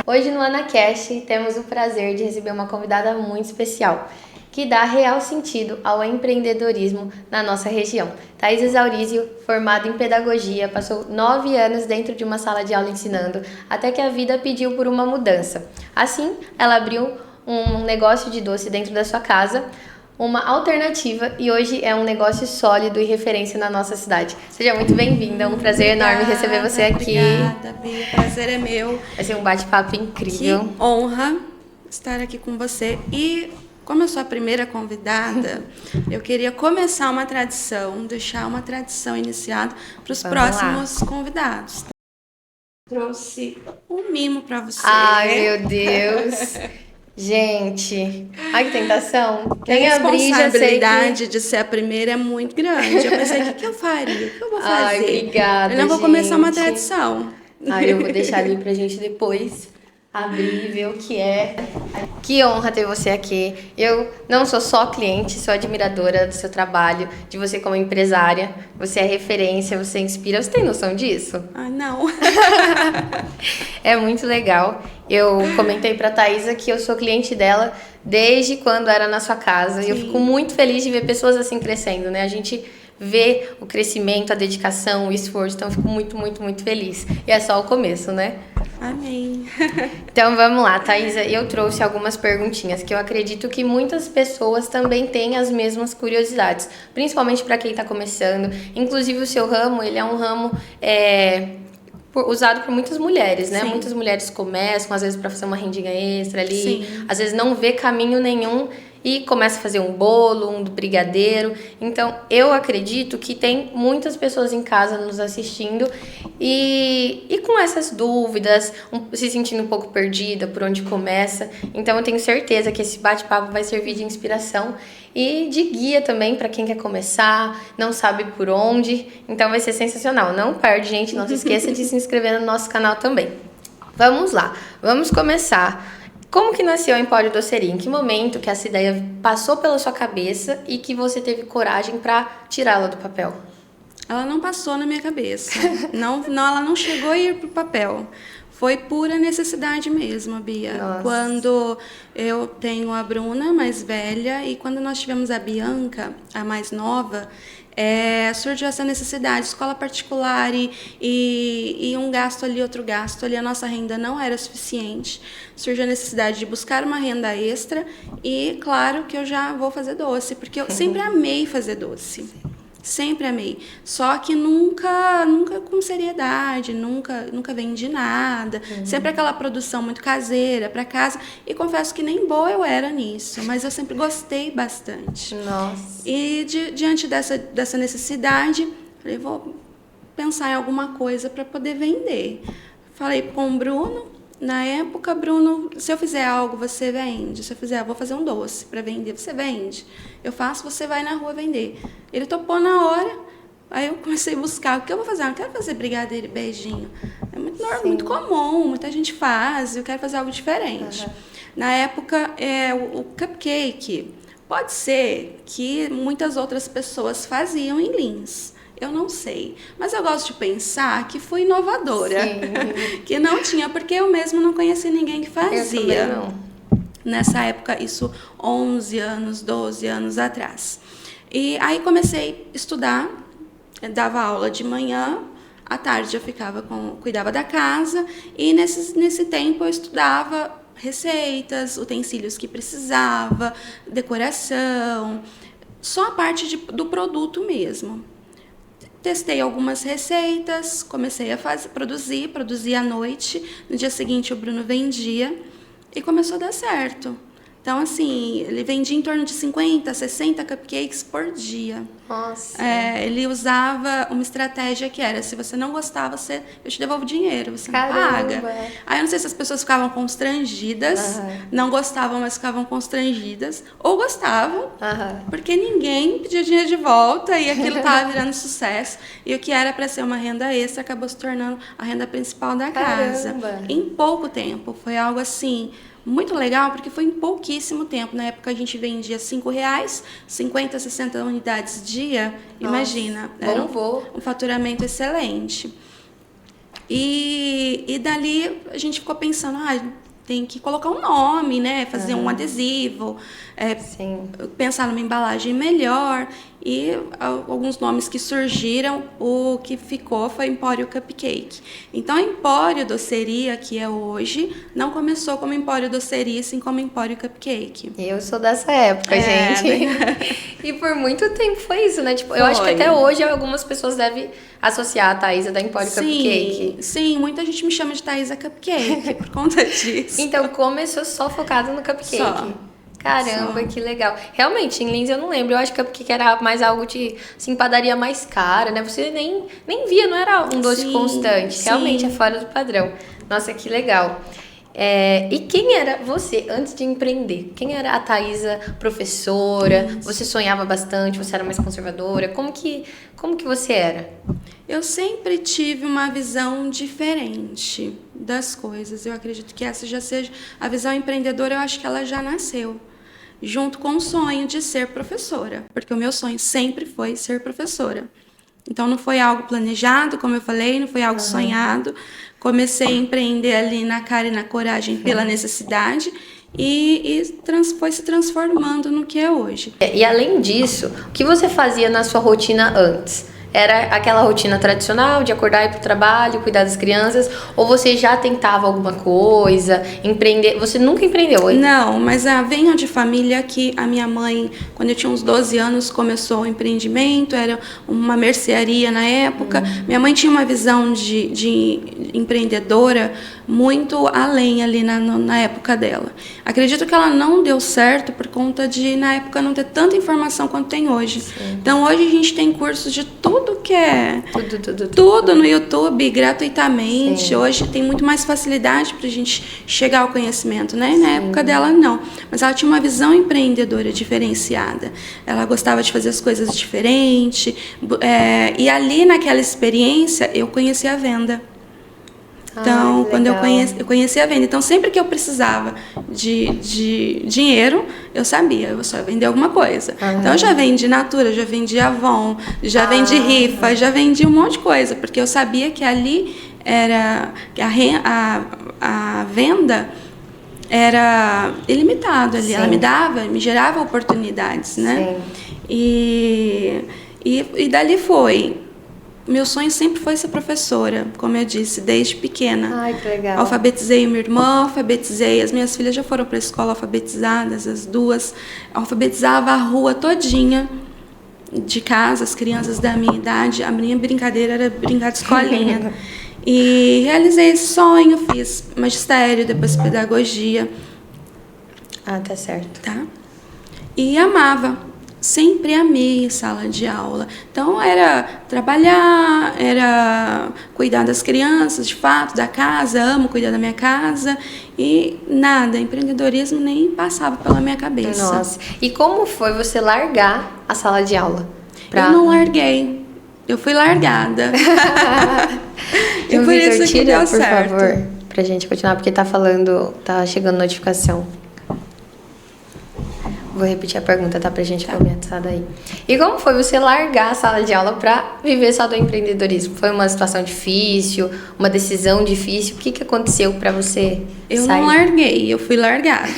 Hoje no AnaCast temos o prazer de receber uma convidada muito especial, que dá real sentido ao empreendedorismo na nossa região. Thaís Exaurizio, formada em pedagogia, passou 9 anos dentro de uma sala de aula ensinando, até que a vida pediu por uma mudança. Assim, ela abriu um negócio de doce dentro da sua casa, uma alternativa, e hoje é um negócio sólido e referência na nossa cidade. Seja muito bem-vinda, é um prazer enorme receber você aqui. Obrigada, Bia, o prazer é meu. Vai ser um bate-papo incrível. Que honra estar aqui com você. E como eu sou a primeira convidada, eu queria começar uma tradição, deixar uma tradição iniciada para os próximos convidados. Trouxe um mimo para você. Ai, meu Deus! Gente, ai que tentação. A responsabilidade de ser a primeira é muito grande. Eu pensei, o que eu faria? O que eu vou fazer? Ai, obrigada, eu não vou começar uma tradição. Ai, eu vou deixar ali pra gente depois abrir e ver o que é. Que honra ter você aqui. Eu não sou só cliente, sou admiradora do seu trabalho, de você como empresária. Você é referência, você inspira. Você tem noção disso? Ah, não. É muito legal. Eu comentei pra Thaisa que eu sou cliente dela desde quando era na sua casa. E eu fico muito feliz de ver pessoas assim crescendo, né? A gente vê o crescimento, a dedicação, o esforço. Então eu fico muito, muito, muito feliz. E é só o começo, né? Amém. Então vamos lá, Thaisa. Eu trouxe algumas perguntinhas que eu acredito que muitas pessoas também têm as mesmas curiosidades, principalmente para quem está começando. Inclusive o seu ramo, ele é um ramo usado por muitas mulheres, né? Sim. Muitas mulheres começam, às vezes, para fazer uma rendinha extra ali, Sim. às vezes não vê caminho nenhum e começa a fazer um bolo, um brigadeiro. Então, eu acredito que tem muitas pessoas em casa nos assistindo e com essas dúvidas, se sentindo um pouco perdida por onde começa. Então, eu tenho certeza que esse bate-papo vai servir de inspiração e de guia também para quem quer começar, não sabe por onde. Então, vai ser sensacional. Não perde, gente. Não se esqueça de se inscrever no nosso canal também. Vamos lá. Vamos começar. Como que nasceu a Empório Doceria? Em que momento que essa ideia passou pela sua cabeça e que você teve coragem para tirá-la do papel? Ela não passou na minha cabeça. não, ela não chegou a ir para o papel. Foi pura necessidade mesmo, Bia. Nossa. Quando eu tenho a Bruna, mais velha, e quando nós tivemos a Bianca, a mais nova, surgiu essa necessidade, escola particular e um gasto ali, outro gasto ali, a nossa renda não era suficiente, surgiu a necessidade de buscar uma renda extra e claro que eu já vou fazer doce, porque eu sempre amei fazer doce. Sempre amei. Só que nunca com seriedade, nunca vendi nada. Sempre aquela produção muito caseira para casa. E confesso que nem boa eu era nisso, mas eu sempre gostei bastante. Nossa. E diante dessa necessidade, falei, vou pensar em alguma coisa para poder vender. Falei com o Bruno. Na época, Bruno, se eu fizer algo, você vende. Se eu fizer, vou fazer um doce para vender, você vende. Eu faço, você vai na rua vender. Ele topou na hora, aí eu comecei a buscar. O que eu vou fazer? Eu não quero fazer brigadeiro e beijinho. É muito normal, muito comum, muita gente faz, eu quero fazer algo diferente. Na época, o cupcake, pode ser que muitas outras pessoas faziam em Lins. Eu não sei, mas eu gosto de pensar que fui inovadora, que não tinha, porque eu mesmo não conheci ninguém que fazia. Eu também não. Nessa época, isso 11 anos, 12 anos atrás. E aí comecei a estudar, dava aula de manhã, à tarde eu cuidava da casa e nesse tempo eu estudava receitas, utensílios que precisava, decoração, só a parte do produto mesmo. Testei algumas receitas, comecei a produzir à noite. No dia seguinte, o Bruno vendia e começou a dar certo. Então, assim, ele vendia em torno de 50, 60 cupcakes por dia. Nossa. Ele usava uma estratégia que era, se você não gostar, eu te devolvo dinheiro, você não paga. Aí eu não sei se as pessoas ficavam constrangidas, não gostavam, mas ficavam constrangidas, ou gostavam, porque ninguém pedia dinheiro de volta e aquilo estava virando sucesso. E o que era para ser uma renda extra acabou se tornando a renda principal da casa. Em pouco tempo, foi algo assim muito legal, porque foi em pouquíssimo tempo. Na época a gente vendia R$5, 50, 60 unidades dia. Nossa, imagina, era um faturamento excelente. E dali a gente ficou pensando, tem que colocar um nome, né? Fazer um adesivo, pensar numa embalagem melhor. E alguns nomes que surgiram, o que ficou foi Empório Cupcake. Então, a Empório Doceria, que é hoje, não começou como Empório Doceria, sim como Empório Cupcake. Eu sou dessa época, gente. Né? E por muito tempo foi isso, né? Tipo, eu acho que até hoje algumas pessoas devem associar a Thaisa da Empório Cupcake. Sim, muita gente me chama de Thaisa Cupcake por conta disso. Então, começou só focado no cupcake. Só. Caramba, que legal. Realmente, em Lins eu não lembro. Eu acho que cupcake era mais algo de, assim, padaria mais cara, né? Você nem via, não era um doce constante. Realmente é fora do padrão. Nossa, que legal. E quem era você antes de empreender? Quem era a Thaisa professora? Você sonhava bastante? Você era mais conservadora? Como que você era? Eu sempre tive uma visão diferente das coisas. Eu acredito que essa já seja a visão empreendedora. Eu acho que ela já nasceu junto com o sonho de ser professora, porque o meu sonho sempre foi ser professora. Então não foi algo planejado, como eu falei, não foi algo sonhado. Comecei a empreender ali na cara e na coragem pela necessidade e foi se transformando no que é hoje. E além disso, o que você fazia na sua rotina antes? Era aquela rotina tradicional de acordar e ir pro trabalho, cuidar das crianças? Ou você já tentava alguma coisa, empreender? Você nunca empreendeu? Hein? Não, mas venho de família que a minha mãe, quando eu tinha uns 12 anos, começou o empreendimento, era uma mercearia na época. Minha mãe tinha uma visão de empreendedora muito além ali na época dela. Acredito que ela não deu certo por conta de, na época, não ter tanta informação quanto tem hoje. Sim. Então, hoje a gente tem cursos de tudo que é... Tudo no YouTube, gratuitamente. Sim. Hoje tem muito mais facilidade para a gente chegar ao conhecimento, né? Na época dela, não. Mas ela tinha uma visão empreendedora diferenciada. Ela gostava de fazer as coisas diferentes. E ali, naquela experiência, eu conheci a venda. Então, quando eu conheci a venda. Então, sempre que eu precisava de dinheiro, eu sabia, eu só ia vender alguma coisa. Então, eu já vendi Natura, já vendi Avon, já vendi rifa, já vendi um monte de coisa, porque eu sabia que ali era que a venda era ilimitada ali. Sim. Ela me gerava oportunidades, né? Sim. E dali foi. Meu sonho sempre foi ser professora, como eu disse, desde pequena. Ai, que legal. Alfabetizei minha irmã, as minhas filhas já foram para a escola alfabetizadas, as duas. Alfabetizava a rua todinha de casa, as crianças da minha idade. A minha brincadeira era brincar de escolinha. E realizei esse sonho, fiz magistério, depois pedagogia. Tá certo. Tá? E amava. Sempre amei sala de aula. Então, era trabalhar, era cuidar das crianças, de fato, da casa. Amo cuidar da minha casa. E nada, empreendedorismo nem passava pela minha cabeça. Nossa. E como foi você largar a sala de aula? Eu não larguei. Eu fui largada. E por isso que deu certo. Por favor, pra gente continuar, porque tá chegando notificação. Vou repetir a pergunta, tá? Pra gente começar daí. E como foi você largar a sala de aula pra viver só do empreendedorismo? Foi uma situação difícil? Uma decisão difícil? O que aconteceu pra você Eu sair? não larguei, eu fui largada.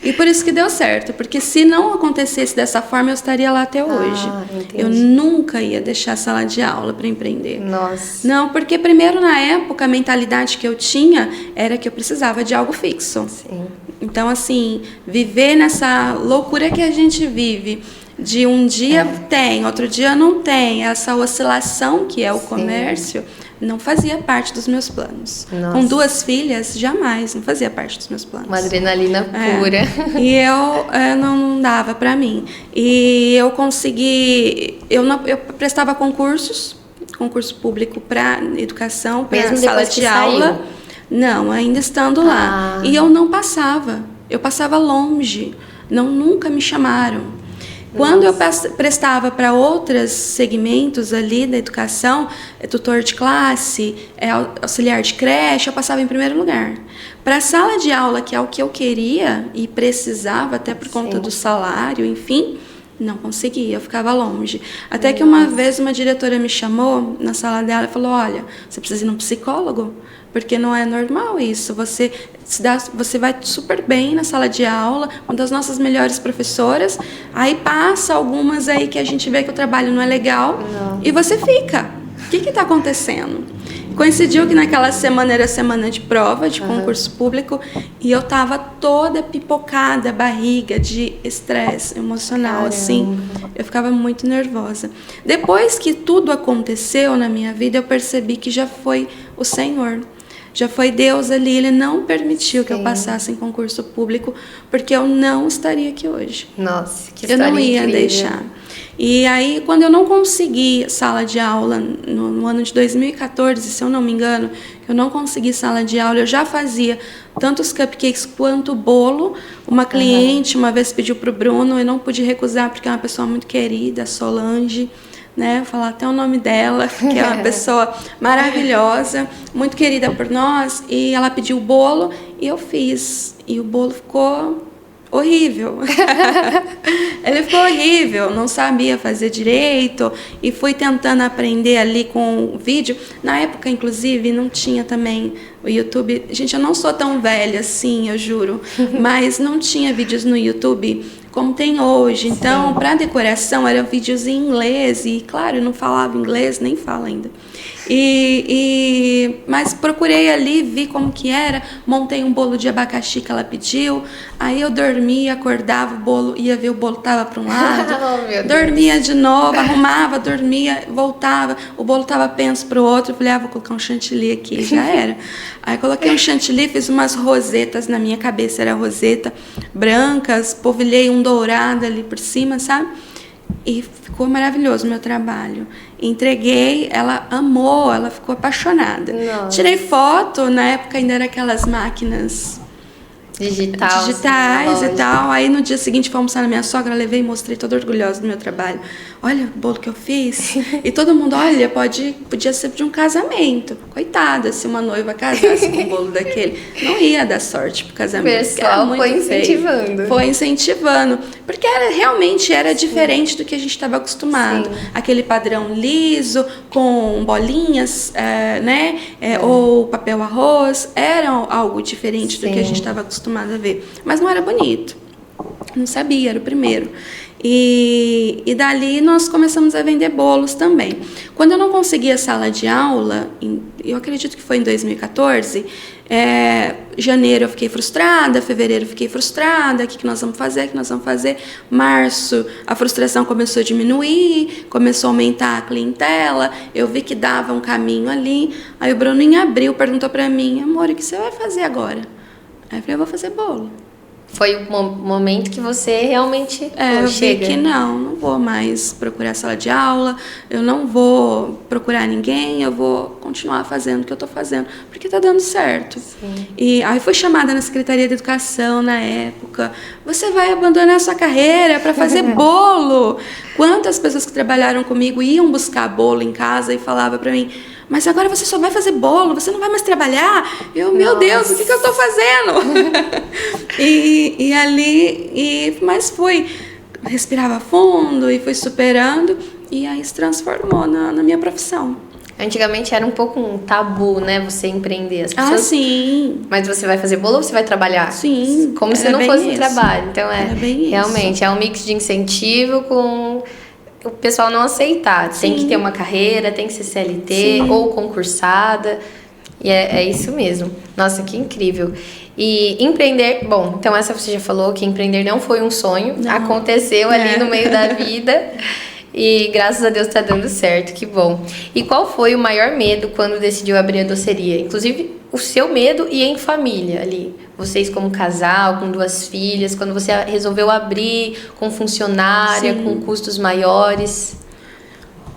E por isso que deu certo. Porque se não acontecesse dessa forma, eu estaria lá até hoje. Entendi. Eu nunca ia deixar a sala de aula pra empreender. Nossa. Não, porque primeiro, na época, a mentalidade que eu tinha era que eu precisava de algo fixo. Sim. Então, assim, viver nessa loucura que a gente vive, de um dia tem, outro dia não tem, essa oscilação que é o comércio, não fazia parte dos meus planos. Nossa. Com 2 filhas, jamais, não fazia parte dos meus planos. Uma adrenalina pura. E eu não dava para mim. E eu consegui, eu prestava concurso público para educação, para sala de aula. Não, ainda estando lá. E eu não passava. Eu passava longe. Nunca me chamaram. Quando eu prestava para outros segmentos ali da educação, tutor de classe, auxiliar de creche, eu passava em primeiro lugar. Para a sala de aula, que é o que eu queria e precisava, até por conta do salário, enfim, Não conseguia, eu ficava longe. Até que uma vez uma diretora me chamou na sala dela e falou: olha, você precisa ir num psicólogo, porque não é normal isso. Você vai super bem na sala de aula, uma das nossas melhores professoras, aí passa algumas aí que a gente vê que o trabalho não é legal, e você fica. O que está acontecendo? Coincidiu que naquela semana era semana de prova, de concurso público, e eu tava toda pipocada, barriga, de estresse emocional, assim. Eu ficava muito nervosa. Depois que tudo aconteceu na minha vida, eu percebi que já foi o Senhor. Já foi Deus ali, Ele não permitiu que eu passasse em concurso público, porque eu não estaria aqui hoje. Nossa, que história eu não ia incrível. deixar. E aí, quando eu não consegui sala de aula, no ano de 2014, se eu não me engano, eu não consegui sala de aula, eu já fazia tanto os cupcakes quanto o bolo. Uma cliente uma vez pediu para o Bruno, eu não pude recusar, porque é uma pessoa muito querida, Solange, né? Vou falar até o nome dela, que é uma pessoa maravilhosa, muito querida por nós, e ela pediu o bolo e eu fiz. E o bolo ficou horrível. Ele ficou horrível, não sabia fazer direito e fui tentando aprender ali com o vídeo. Na época, inclusive, não tinha também o YouTube. Gente, eu não sou tão velha assim, eu juro, mas não tinha vídeos no YouTube como tem hoje. Então, para decoração, eram vídeos em inglês e, claro, eu não falava inglês, nem falo ainda. Mas procurei ali, vi como que era, montei um bolo de abacaxi que ela pediu, aí eu dormia, acordava, o bolo, ia ver o bolo tava para um lado, dormia de novo, arrumava, dormia, voltava, o bolo tava penso para o outro, eu falei, vou colocar um chantilly aqui, já era. Aí coloquei um chantilly, fiz umas rosetas na minha cabeça, era roseta, brancas, polvilhei um dourado ali por cima, sabe? E ficou maravilhoso o meu trabalho. Entreguei, ela amou, ela ficou apaixonada. Nossa. Tirei foto, na época ainda era aquelas máquinas digitais e tal. Aí no dia seguinte fui almoçar na minha sogra, levei e mostrei toda orgulhosa do meu trabalho. Olha o bolo que eu fiz. E todo mundo, olha, podia ser de um casamento. Coitada, se uma noiva casasse com um bolo daquele. Não ia dar sorte pro casamento. O pessoal foi incentivando. Feio. Foi incentivando. Porque realmente era diferente do que a gente estava acostumado. Sim. Aquele padrão liso, com bolinhas, né? Ou papel arroz. Era algo diferente do que a gente estava acostumado a ver. Mas não era bonito. Não sabia, era o primeiro. E dali nós começamos a vender bolos também. Quando eu não conseguia sala de aula, eu acredito que foi em 2014, janeiro eu fiquei frustrada, fevereiro eu fiquei frustrada, o que nós vamos fazer? Março, a frustração começou a diminuir, começou a aumentar a clientela, eu vi que dava um caminho ali. Aí o Bruno, em abril, perguntou para mim, amor, o que você vai fazer agora? Aí eu falei, eu vou fazer bolo. Foi o momento que você realmente eu vi que não vou mais procurar sala de aula, eu não vou procurar ninguém, eu vou continuar fazendo o que eu estou fazendo, porque está dando certo. Sim. E aí fui chamada na Secretaria de Educação na época, você vai abandonar a sua carreira para fazer bolo? Quantas pessoas que trabalharam comigo iam buscar bolo em casa e falavam para mim, mas agora você só vai fazer bolo, você não vai mais trabalhar? Meu Deus, o que eu estou fazendo? Mas fui, respirava fundo e fui superando, e aí se transformou na minha profissão. Antigamente era um pouco um tabu, né, você empreender. As pessoas, sim. Mas você vai fazer bolo ou você vai trabalhar? Sim. Como se não fosse um trabalho. Então realmente, isso. É um mix de incentivo com o pessoal não aceitar. Sim. Tem que ter uma carreira, tem que ser CLT, sim, ou concursada. E é isso mesmo. Nossa, que incrível. E empreender... Bom, então essa você já falou que empreender não foi um sonho. Não. Aconteceu ali no meio da vida. E graças a Deus tá dando certo, que bom. E qual foi o maior medo quando decidiu abrir a doceria? Inclusive, o seu medo e em família ali. Vocês como casal, com 2 filhas, quando você resolveu abrir com funcionária, sim, com custos maiores.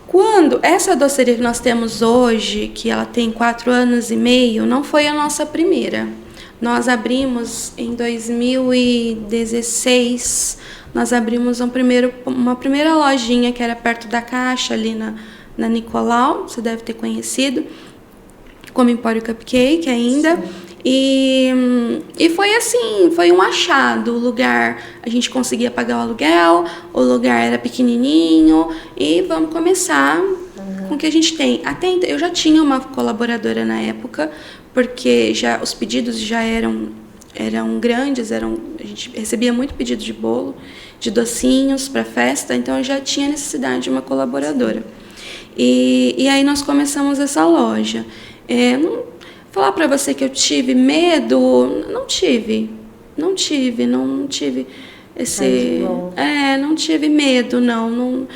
Quando essa doceria que nós temos hoje, que ela tem 4 anos e meio, não foi a nossa primeira. Nós abrimos em 2016, nós abrimos uma primeira lojinha que era perto da Caixa, ali na Nicolau, você deve ter conhecido, como Empório Cupcake ainda. E foi assim, foi um achado. O lugar, a gente conseguia pagar o aluguel, o lugar era pequenininho e vamos começar com o que a gente tem. Até então, eu já tinha uma colaboradora na época, porque já os pedidos já eram grandes, a gente recebia muito pedido de bolo, de docinhos para festa, então eu já tinha necessidade de uma colaboradora. E aí nós começamos essa loja. Falar para você que eu tive medo, não tive esse, não tive medo, não,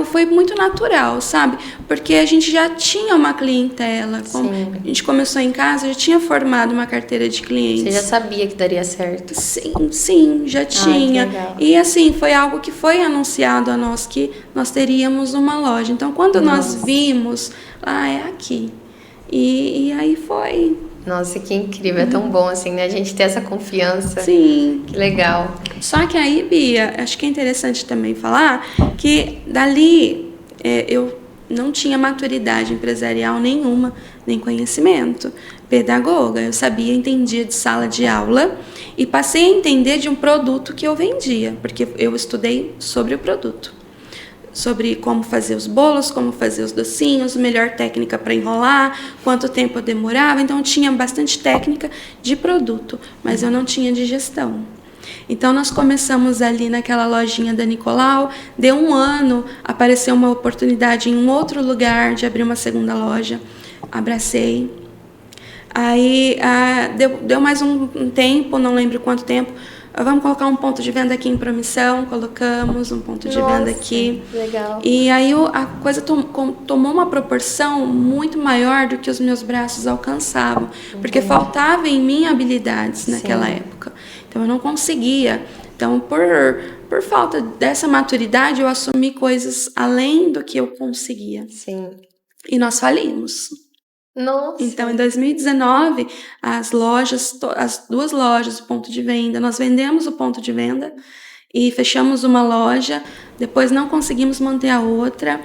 foi muito natural, sabe? Porque a gente já tinha uma clientela, a gente começou em casa, já tinha formado uma carteira de clientes. Você já sabia que daria certo? Sim, já tinha. E assim, foi algo que foi anunciado a nós que nós teríamos uma loja. Então, quando nós vimos, é aqui. E aí foi. Nossa, que incrível, é tão bom assim, né? A gente ter essa confiança. Sim. Que legal. Só que aí, Bia, acho que é interessante também falar que dali eu não tinha maturidade empresarial nenhuma, nem conhecimento. Pedagoga, eu sabia, entendia de sala de aula e passei a entender de um produto que eu vendia, porque eu estudei sobre o produto. Sobre como fazer os bolos, como fazer os docinhos, melhor técnica para enrolar, quanto tempo eu demorava. Então, eu tinha bastante técnica de produto, mas eu não tinha de gestão. Então, nós começamos ali naquela lojinha da Nicolau. Deu um ano, apareceu uma oportunidade em um outro lugar de abrir uma segunda loja. Abracei. Aí, deu mais um tempo, não lembro quanto tempo. Vamos colocar um ponto de venda aqui em Promissão, colocamos um ponto de venda aqui. Legal. E aí a coisa tomou uma proporção muito maior do que os meus braços alcançavam, porque faltava em mim habilidades naquela época. Então eu não conseguia. Então, por falta dessa maturidade, eu assumi coisas além do que eu conseguia. Sim. E nós falimos. Nossa. Então, em 2019, as duas lojas, o ponto de venda, nós vendemos o ponto de venda e fechamos uma loja, depois não conseguimos manter a outra,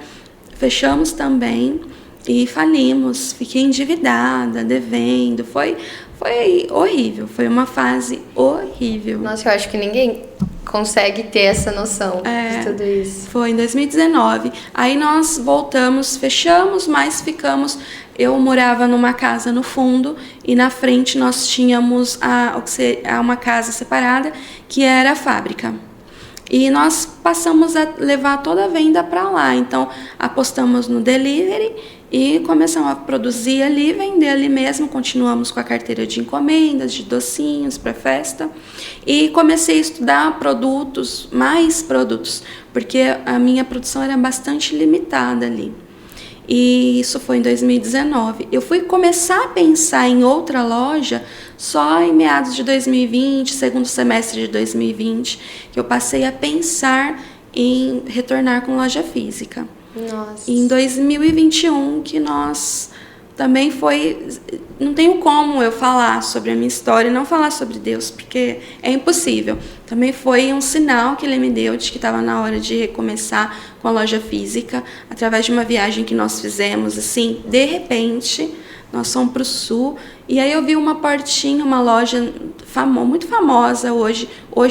fechamos também e falimos. Fiquei endividada, devendo, foi horrível, foi uma fase horrível. Nossa, eu acho que ninguém consegue ter essa noção de tudo isso. Foi em 2019. Aí nós voltamos, fechamos, mas ficamos. Eu morava numa casa no fundo e na frente nós tínhamos uma casa separada que era a fábrica. E nós passamos a levar toda a venda para lá. Então, apostamos no delivery e começamos a produzir ali, vender ali mesmo. Continuamos com a carteira de encomendas, de docinhos para festa. E comecei a estudar mais produtos, porque a minha produção era bastante limitada ali. E isso foi em 2019. Eu fui começar a pensar em outra loja só em meados de 2020, segundo semestre de 2020, que eu passei a pensar em retornar com loja física. Nossa. E em 2021 que nós também não tenho como eu falar sobre a minha história e não falar sobre Deus, porque é impossível. Também foi um sinal que Ele me deu de que estava na hora de recomeçar com a loja física, através de uma viagem que nós fizemos, assim, de repente, nós fomos para o sul, e aí eu vi uma portinha, uma loja muito famosa hoje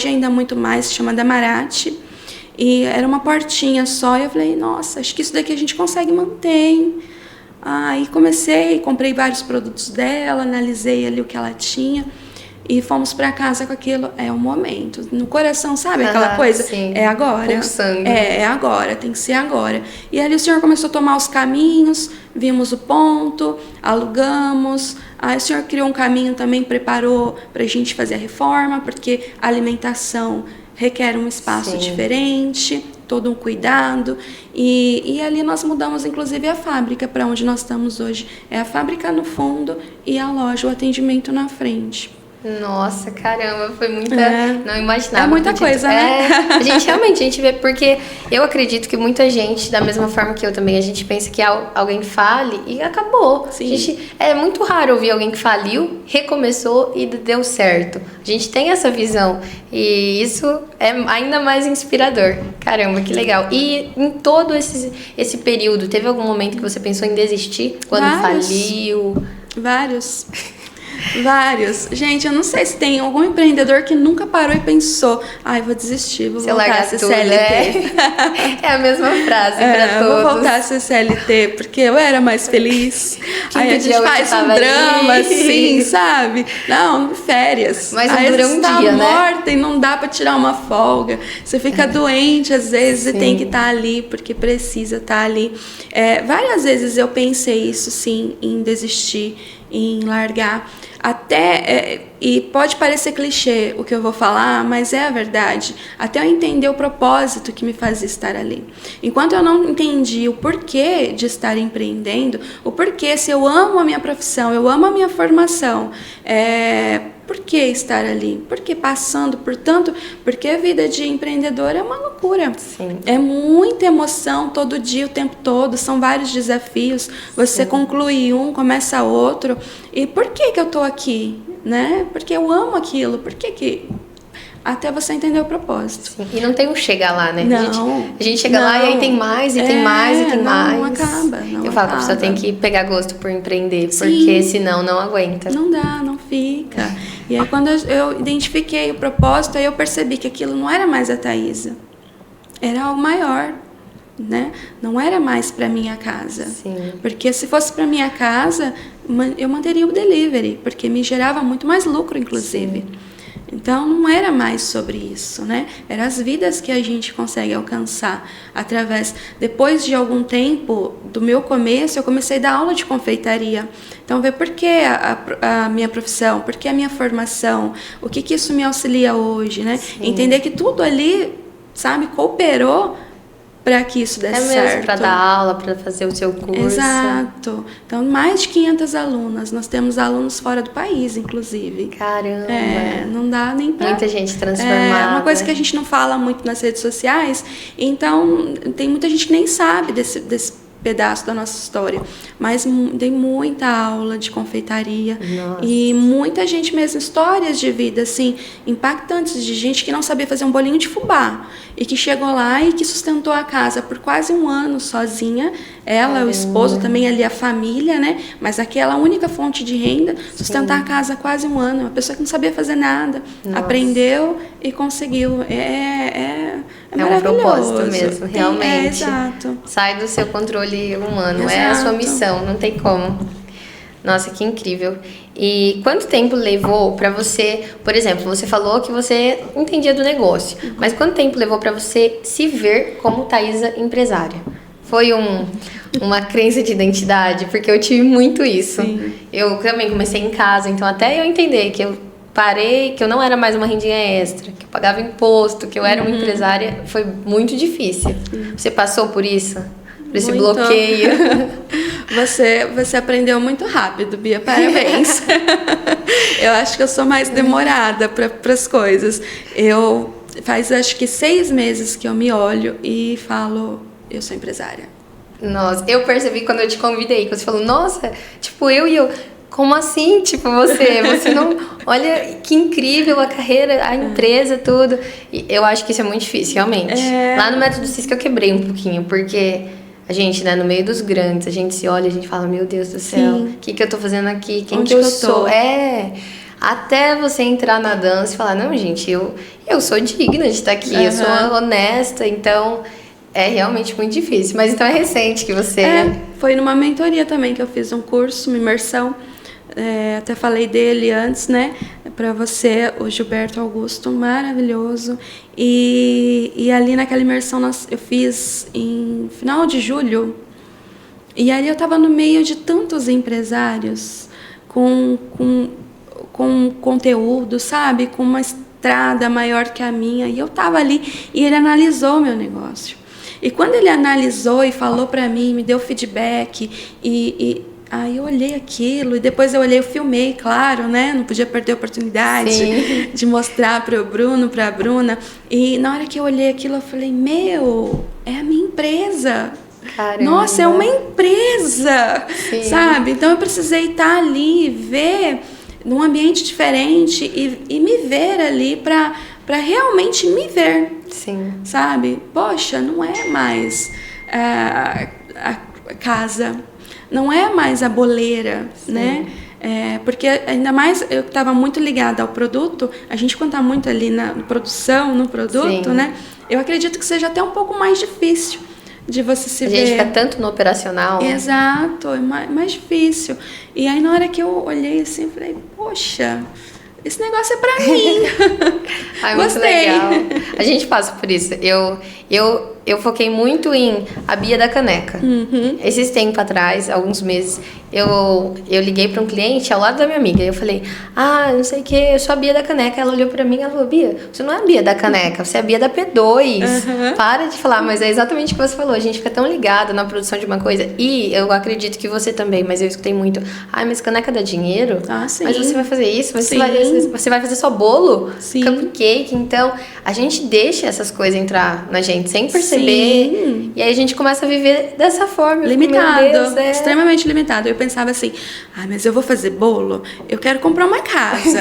ainda muito mais, se chama Damarate, e era uma portinha só, e eu falei, nossa, acho que isso daqui a gente consegue manter, hein? Aí comprei vários produtos dela, analisei ali o que ela tinha e fomos para casa com aquilo. É o momento. No coração, sabe aquela coisa? Sim. É agora. Pulsando. É agora, tem que ser agora. E ali o senhor começou a tomar os caminhos, vimos o ponto, alugamos. Aí o senhor criou um caminho também, preparou para a gente fazer a reforma, porque a alimentação requer um espaço diferente, todo um cuidado. E ali nós mudamos, inclusive, a fábrica para onde nós estamos hoje. É a fábrica no fundo e a loja, o atendimento na frente. Nossa, caramba, foi muita... Não imaginava. É muita coisa, né? A gente vê, porque eu acredito que muita gente, da mesma forma que eu também, a gente pensa que alguém fale e acabou. Sim. É muito raro ouvir alguém que faliu, recomeçou e deu certo. A gente tem essa visão e isso é ainda mais inspirador. Caramba, que legal. E em todo esse período, teve algum momento que você pensou em desistir? Quando faliu? Vários. Vários. Gente, eu não sei se tem algum empreendedor que nunca parou e pensou, ai, vou desistir, vou voltar a ser CLT. É a mesma frase pra todos. Vou voltar a ser CLT, porque eu era mais feliz. Aí a gente faz um drama, assim, sabe? Não, férias. Mas aí dura um dia, né? Morta e não dá pra tirar uma folga. Você fica doente, às vezes, e tem que estar ali, porque precisa estar ali. Várias vezes eu pensei isso, sim, em desistir, em largar. E pode parecer clichê o que eu vou falar, mas é a verdade. Até eu entender o propósito que me fazia estar ali. Enquanto eu não entendi o porquê de estar empreendendo, o porquê, se eu amo a minha profissão, eu amo a minha formação, por que estar ali? Por que passando por tanto? Porque a vida de empreendedor é uma loucura. Sim. É muita emoção todo dia, o tempo todo. São vários desafios. Você conclui um, começa outro. E por que eu estou aqui? Né? Porque eu amo aquilo. Por que... Até você entender o propósito. Sim. E não tem um chegar lá, né? Não. A gente chega lá e aí tem mais, e tem mais, e tem mais. Não acaba. Eu falo que a pessoa tem que pegar gosto por empreender, Sim. porque senão não aguenta. Não dá, não fica. E aí quando eu identifiquei o propósito, aí eu percebi que aquilo não era mais a Thaisa. Era algo maior, né? Não era mais para minha casa. Sim. Porque se fosse para minha casa, eu manteria o delivery, porque me gerava muito mais lucro, inclusive. Sim. Então, não era mais sobre isso, né? Eram as vidas que a gente consegue alcançar através... Depois de algum tempo, do meu começo, eu comecei a dar aula de confeitaria. Então, ver por que a minha profissão, por que a minha formação, o que isso me auxilia hoje, né? Sim. Entender que tudo ali, sabe, cooperou para que isso desse certo. Mesmo, para dar aula, para fazer o seu curso. Exato. Então, mais de 500 alunas. Nós temos alunos fora do país, inclusive. Caramba! Não dá nem pra... Muita gente transformada. É uma coisa que a gente não fala muito nas redes sociais. Então, tem muita gente que nem sabe desse pedaço da nossa história. Mas dei muita aula de confeitaria. Nossa. E muita gente mesmo, histórias de vida, assim, impactantes, de gente que não sabia fazer um bolinho de fubá. E que chegou lá e que sustentou a casa por quase 1 ano sozinha. Ela, o esposo, também ali a família, né? Mas aquela única fonte de renda, sustentar a casa quase 1 ano. Uma pessoa que não sabia fazer nada. Nossa. Aprendeu e conseguiu. É maravilhoso. Um propósito mesmo, realmente. Exato. Sai do seu controle humano. Exato. É a sua missão, não tem como. Nossa, que incrível. E quanto tempo levou para você, por exemplo, você falou que você entendia do negócio, mas quanto tempo levou para você se ver como Thaisa empresária? Foi uma crença de identidade? Porque eu tive muito isso. Sim. Eu também comecei em casa, então até eu entender que eu parei, que eu não era mais uma rendinha extra, que eu pagava imposto, que eu era uma empresária, foi muito difícil. Você passou por isso? Por esse bloqueio? Você aprendeu muito rápido, Bia, parabéns. Eu acho que eu sou mais demorada para as coisas. Faz acho que 6 meses que eu me olho e falo, eu sou empresária. Nossa, eu percebi quando eu te convidei, que você falou, nossa, tipo, eu... Como assim? Tipo, você não... Olha que incrível a carreira, a empresa, tudo. E eu acho que isso é muito difícil, realmente. Lá no Método CIS que eu quebrei um pouquinho, porque a gente, né, no meio dos grandes, a gente se olha e a gente fala, meu Deus do céu, o que eu tô fazendo aqui? Quem que eu sou? Até você entrar na dança e falar, não, gente, eu sou digna de estar aqui, eu sou honesta, então... É realmente muito difícil, mas então é recente que você... Foi numa mentoria também que eu fiz um curso, uma imersão, até falei dele antes, né, para você, o Gilberto Augusto, maravilhoso, e ali naquela imersão eu fiz em final de julho, e ali eu estava no meio de tantos empresários com conteúdo, sabe, com uma estrada maior que a minha, e eu estava ali, e ele analisou meu negócio. E quando ele analisou e falou para mim, me deu feedback, aí eu olhei aquilo, e depois eu filmei, claro, né? Não podia perder a oportunidade de mostrar para o Bruno, para a Bruna. E na hora que eu olhei aquilo, eu falei, é a minha empresa. Caramba. Nossa, é uma empresa, sabe? Então eu precisei estar ali, ver num ambiente diferente e me ver ali para realmente me ver. Sim. Sabe? Poxa, não é mais a casa, não é mais a boleira, né? Porque ainda mais eu estava muito ligada ao produto, a gente quando está muito ali na produção, no produto, né? Eu acredito que seja até um pouco mais difícil de você se ver. A gente fica tanto no operacional. Exato, é mais difícil. E aí na hora que eu olhei assim, eu falei, poxa, esse negócio é pra mim. Ai, muito legal. A gente passa por isso. Eu foquei muito em a Bia da Caneca. Esses tempos atrás, alguns meses, eu liguei para um cliente ao lado da minha amiga. E eu falei, não sei o que, eu sou a Bia da Caneca. Ela olhou para mim e falou, Bia, você não é a Bia da Caneca, você é a Bia da P2. Para de falar, mas é exatamente o que você falou. A gente fica tão ligado na produção de uma coisa. E eu acredito que você também, mas eu escutei muito, mas caneca dá dinheiro? Sim. Mas você vai fazer isso? Você vai fazer só bolo? Sim. Cupcake? Então, a gente deixa essas coisas entrar na gente sem perceber. Sim. E aí a gente começa a viver dessa forma. Limitado, Meu Deus, extremamente limitado. Eu pensava assim, mas eu vou fazer bolo? Eu quero comprar uma casa.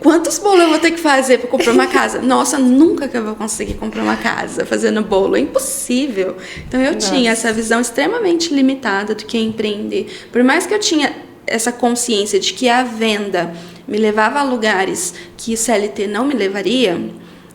Quantos bolos eu vou ter que fazer para comprar uma casa? Nossa, nunca que eu vou conseguir comprar uma casa fazendo bolo. É impossível. Então eu tinha essa visão extremamente limitada do que é empreender. Por mais que eu tinha essa consciência de que a venda me levava a lugares que CLT não me levaria,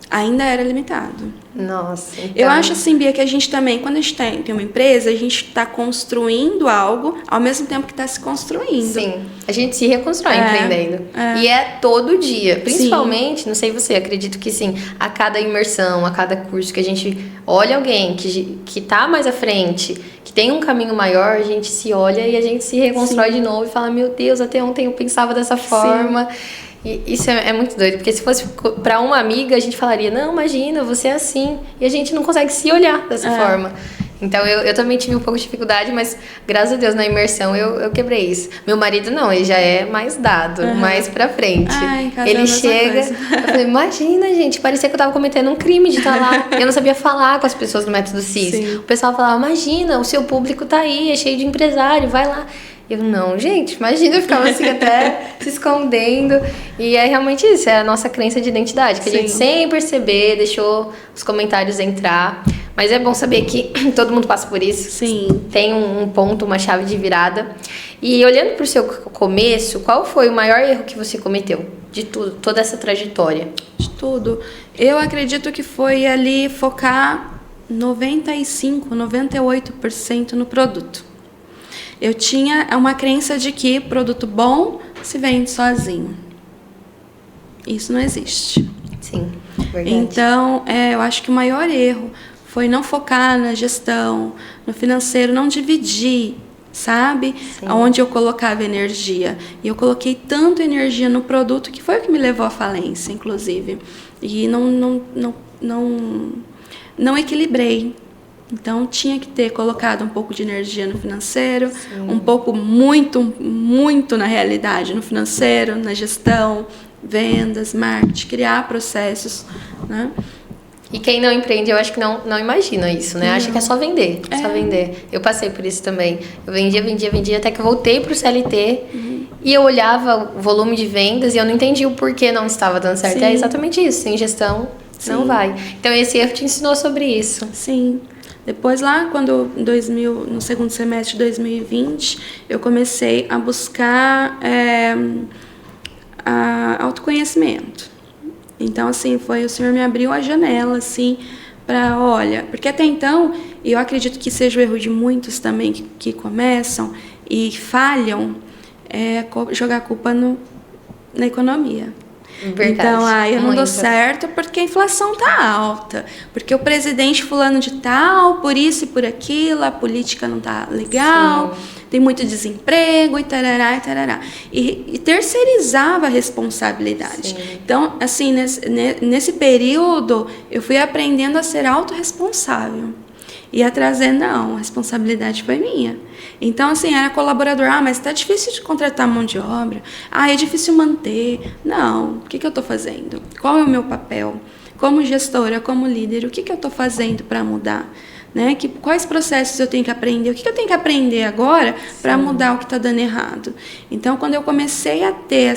ainda era limitado. Nossa. Então... Eu acho assim, Bia, que a gente também, quando a gente tem uma empresa, a gente está construindo algo ao mesmo tempo que está se construindo. Sim, a gente se reconstrói empreendendo. E é todo dia. Principalmente, não sei você, acredito que sim, a cada imersão, a cada curso que a gente olha alguém que tá mais à frente, que tem um caminho maior, a gente se olha e a gente se reconstrói de novo e fala, meu Deus, até ontem eu pensava dessa forma. E isso é muito doido, porque se fosse pra uma amiga, a gente falaria, não, imagina, você é assim. E a gente não consegue se olhar dessa forma. Então, eu também tive um pouco de dificuldade, mas graças a Deus, na imersão, eu quebrei isso. Meu marido não, ele já é mais dado, mais pra frente. Ele chega, eu falei, imagina, gente, parecia que eu tava cometendo um crime de estar lá. Eu não sabia falar com as pessoas do Método CIS. O pessoal falava, imagina, o seu público tá aí, é cheio de empresário, vai lá. Eu, não, gente, imagina, eu ficava assim até se escondendo. E é realmente isso, é a nossa crença de identidade, que a gente sem perceber deixou os comentários entrar. Mas é bom saber que todo mundo passa por isso. Sim. Tem um ponto, uma chave de virada. E olhando para o seu começo, qual foi o maior erro que você cometeu de tudo, toda essa trajetória? De tudo. Eu acredito que foi ali focar 95%, 98% no produto. Eu tinha uma crença de que produto bom se vende sozinho. Isso não existe. Sim, verdade. Então, eu acho que o maior erro foi não focar na gestão, no financeiro, não dividir, sabe? Sim. Onde eu colocava energia. E eu coloquei tanto energia no produto que foi o que me levou à falência, inclusive. E não equilibrei. Então, tinha que ter colocado um pouco de energia no financeiro, um pouco, muito na realidade, no financeiro, na gestão, vendas, marketing, criar processos, né? E quem não empreende, eu acho que não imagina isso, né? Acha que é só vender, só vender. Eu passei por isso também. Eu vendia, até que eu voltei pro CLT e eu olhava o volume de vendas e eu não entendia o porquê não estava dando certo. É exatamente isso, sem gestão não vai. Então, esse erro te ensinou sobre isso. Sim. Depois lá, no segundo semestre de 2020, eu comecei a buscar autoconhecimento. Então, assim, o Senhor me abriu a janela, assim, porque até então, eu acredito que seja o erro de muitos também que começam e falham, jogar a culpa na economia. Verdade. Então, eu não dou certo porque a inflação tá alta, porque o presidente fulano de tal, por isso e por aquilo, a política não tá legal, tem muito desemprego e tarará e tarará. E terceirizava a responsabilidade. Sim. Então, assim, nesse período, eu fui aprendendo a ser autorresponsável. Ia trazer, não, a responsabilidade foi minha. Então, assim, era colaborador, mas tá difícil de contratar mão de obra, é difícil manter. Não, o que eu estou fazendo? Qual é o meu papel? Como gestora, como líder, o que eu estou fazendo para mudar? Né? Quais processos eu tenho que aprender? O que eu tenho que aprender agora para mudar o que está dando errado? Então, quando eu comecei a ter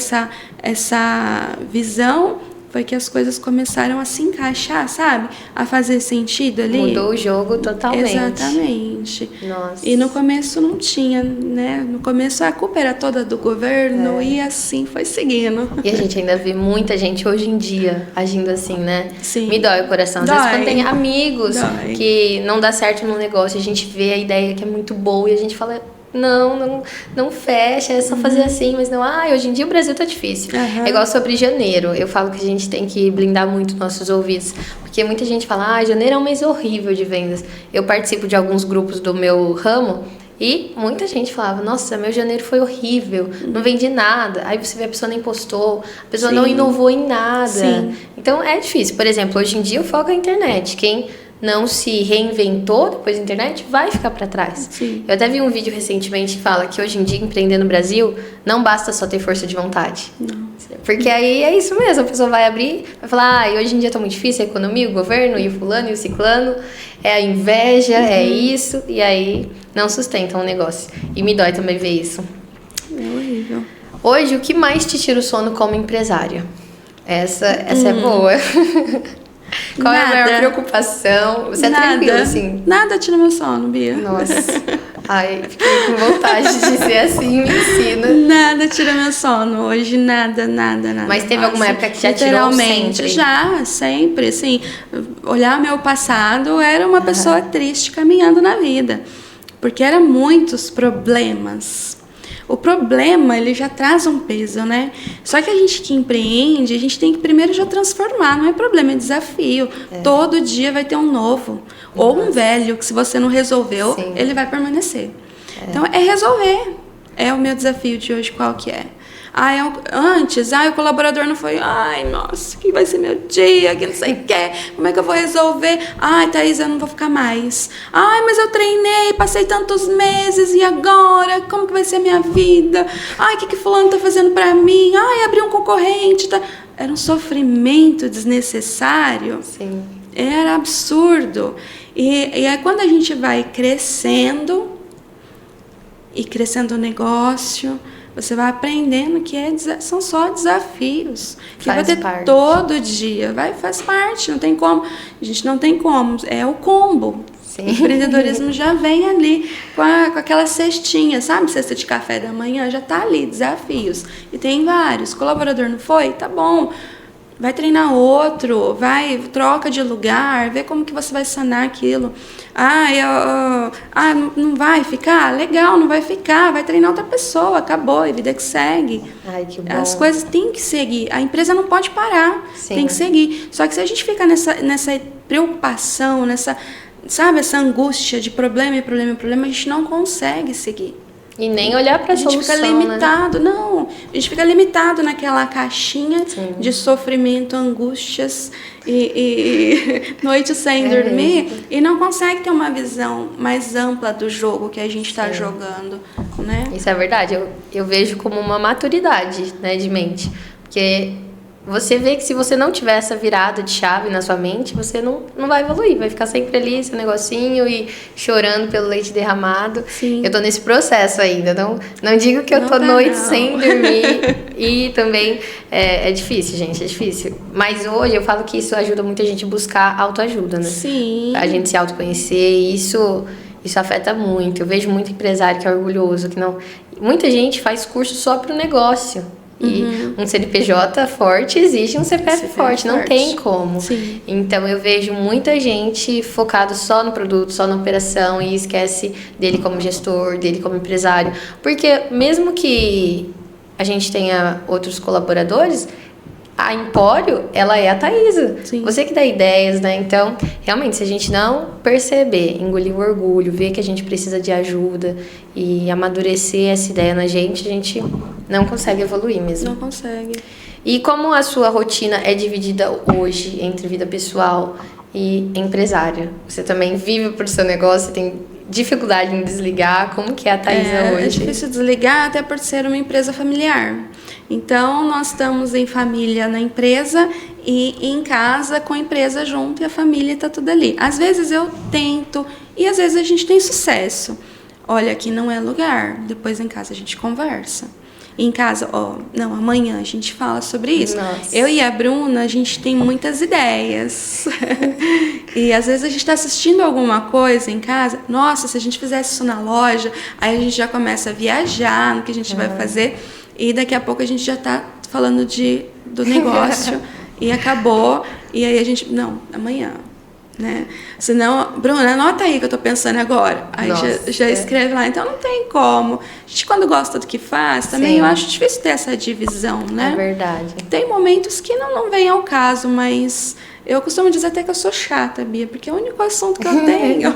essa visão, foi que as coisas começaram a se encaixar, sabe? A fazer sentido ali. Mudou o jogo totalmente. Exatamente. Nossa. E no começo não tinha, né? No começo a culpa era toda do governo e assim foi seguindo. E a gente ainda vê muita gente hoje em dia agindo assim, né? Sim. Me dói o coração. Às vezes quando tem amigos que não dá certo no negócio, a gente vê a ideia que é muito boa e a gente fala... Não fecha, é só fazer assim, mas não, hoje em dia o Brasil tá difícil. É igual sobre janeiro, eu falo que a gente tem que blindar muito nossos ouvidos, porque muita gente fala, janeiro é um mês horrível de vendas. Eu participo de alguns grupos do meu ramo e muita gente falava, nossa, meu janeiro foi horrível, não vendi nada. Aí você vê a pessoa nem postou, a pessoa não inovou em nada. Sim. Então é difícil. Por exemplo, hoje em dia o foco é a internet. Quem não se reinventou depois da internet, vai ficar para trás. Sim. Eu até vi um vídeo recentemente que fala que hoje em dia empreender no Brasil não basta só ter força de vontade. Não. Porque aí é isso mesmo, a pessoa vai abrir, vai falar, hoje em dia tá muito difícil a economia, o governo, e o fulano, e o ciclano, é a inveja, é isso, e aí não sustenta um negócio. E me dói também ver isso. É horrível. Hoje, o que mais te tira o sono como empresária? Essa é boa. Qual é a maior preocupação? Você é tranquila, assim? Nada tira meu sono, Bia. Nossa. Ai, fiquei com vontade de ser assim, me ensina. Nada tira meu sono hoje, nada. Mas teve alguma época que já tirou sempre? Já, sempre, assim. Olhar meu passado, era uma pessoa triste caminhando na vida. Porque eram muitos problemas. O problema, ele já traz um peso, né? Só que a gente que empreende, a gente tem que primeiro já transformar. Não é problema, é desafio. Todo dia vai ter um novo. Ou um velho, que se você não resolveu, ele vai permanecer. Então, é resolver. É o meu desafio de hoje, qual que é? O colaborador não foi, nossa, que vai ser meu dia, que não sei o que, como é que eu vou resolver? Thaís, eu não vou ficar mais. Mas eu treinei, passei tantos meses, e agora? Como que vai ser a minha vida? O que fulano tá fazendo pra mim? Abri um concorrente, tá? Era um sofrimento desnecessário. Sim. Era absurdo. E aí quando a gente vai crescendo, e crescendo o negócio... Você vai aprendendo que são só desafios. Que vai ter todo dia. Faz parte, não tem como. A gente não tem como. É o combo. Sim. O empreendedorismo já vem ali com aquela cestinha, sabe? Cesta de café da manhã, já tá ali, desafios. E tem vários. Colaborador não foi? Tá bom. Vai treinar outro, troca de lugar, vê como que você vai sanar aquilo. Não vai ficar? Legal, não vai ficar, vai treinar outra pessoa, acabou, é vida que segue. Que bom. As coisas têm que seguir, a empresa não pode parar, tem que seguir. Só que se a gente ficar nessa preocupação, sabe, essa angústia de problema, a gente não consegue seguir. E nem olhar para a solução, fica limitado, né? A gente fica limitado naquela caixinha de sofrimento, angústias e noite sem dormir e não consegue ter uma visão mais ampla do jogo que a gente está jogando, né? Isso é verdade, eu vejo como uma maturidade, né, de mente, porque você vê que se você não tiver essa virada de chave na sua mente, você não vai evoluir, vai ficar sempre ali, seu negocinho e chorando pelo leite derramado. Sim. Eu tô nesse processo ainda, não digo que eu tô noite sem dormir e também é difícil, gente, é difícil. Mas hoje eu falo que isso ajuda muita gente a buscar autoajuda, né? Sim. A gente se autoconhecer e isso afeta muito. Eu vejo muito empresário que é orgulhoso, que não... Muita gente faz curso só pro negócio. E um CNPJ forte exige um CPF forte, não tem como. Sim. Então eu vejo muita gente focado só no produto, só na operação e esquece dele como gestor, dele como empresário. Porque mesmo que a gente tenha outros colaboradores, a Empório, ela é a Thaísa. Sim. Você que dá ideias, né? Então, realmente, se a gente não perceber, engolir o orgulho, ver que a gente precisa de ajuda e amadurecer essa ideia na gente, a gente não consegue evoluir mesmo. Não consegue. E como a sua rotina é dividida hoje entre vida pessoal e empresária? Você também vive por seu negócio, tem dificuldade em desligar? Como que é a Thaísa hoje? É difícil desligar, até por ser uma empresa familiar. Então, nós estamos em família na empresa e em casa com a empresa junto e a família está tudo ali. Às vezes eu tento e às vezes a gente tem sucesso. Olha, aqui não é lugar, depois em casa a gente conversa. em casa, não, amanhã a gente fala sobre isso. Nossa. Eu e a Bruna, a gente tem muitas ideias. E às vezes a gente está assistindo alguma coisa em casa, nossa, se a gente fizesse isso na loja, aí a gente já começa a viajar no que a gente vai fazer, e daqui a pouco a gente já está falando do negócio, e acabou, e aí a gente, não, amanhã. Né? Senão, Bruna, anota aí que eu tô pensando agora. Aí já escreve lá. Então não tem como. A gente, quando gosta do que faz, também eu acho difícil ter essa divisão, né? É verdade. Tem momentos que não vem ao caso, mas eu costumo dizer até que eu sou chata, Bia, porque é o único assunto que eu tenho.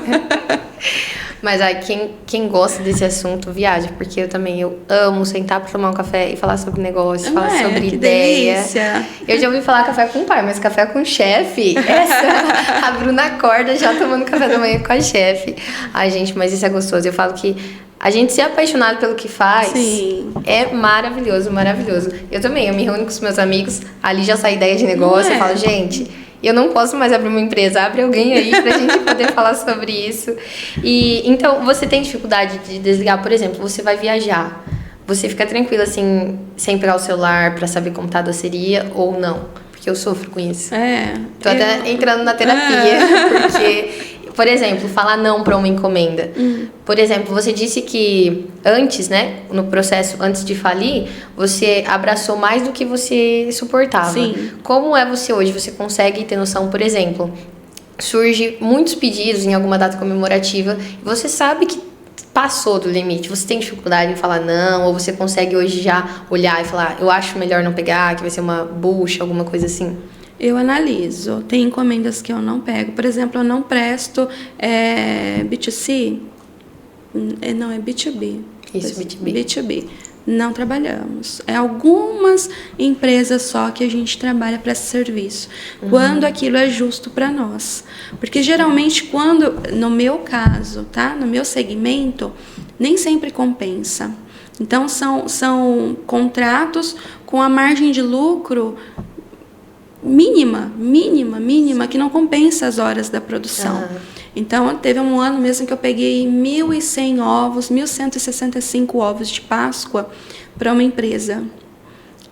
Mas aí, quem gosta desse assunto, viaja, porque eu amo sentar pra tomar um café e falar sobre negócio, falar sobre que ideia. Delícia. Eu já ouvi falar café com o pai, mas café com o chefe, a Bruna acorda já tomando café da manhã com a chefe. Ai, gente, mas isso é gostoso. Eu falo que a gente ser apaixonado pelo que faz é maravilhoso, maravilhoso. Eu me reúno com os meus amigos, ali já sai ideia de negócio, eu falo, gente, eu não posso mais abrir uma empresa, abre alguém aí pra gente poder falar sobre isso. E então, você tem dificuldade de desligar, por exemplo, você vai viajar, você fica tranquila assim, sem pegar o celular pra saber como tá a doceria ou não? Porque eu sofro com isso. Tô até entrando na terapia, porque, por exemplo, falar não para uma encomenda. Por exemplo, você disse que antes, né, no processo, antes de falir, você abraçou mais do que você suportava. Sim. Como é você hoje? Você consegue ter noção, por exemplo, surge muitos pedidos em alguma data comemorativa e você sabe que passou do limite. Você tem dificuldade em falar não? Ou você consegue hoje já olhar e falar, eu acho melhor não pegar, que vai ser uma bucha, alguma coisa assim? Eu analiso. Tem encomendas que eu não pego. Por exemplo, eu não presto B2C. Não, é B2B. Isso, B2B. B2B. Não trabalhamos. É algumas empresas só que a gente trabalha para esse serviço. Quando aquilo é justo para nós. Porque geralmente no meu caso, tá? No meu segmento, nem sempre compensa. Então são contratos com a margem de lucro mínima, que não compensa as horas da produção. Então, teve um ano mesmo que eu peguei 1.100 ovos, 1.165 ovos de Páscoa para uma empresa.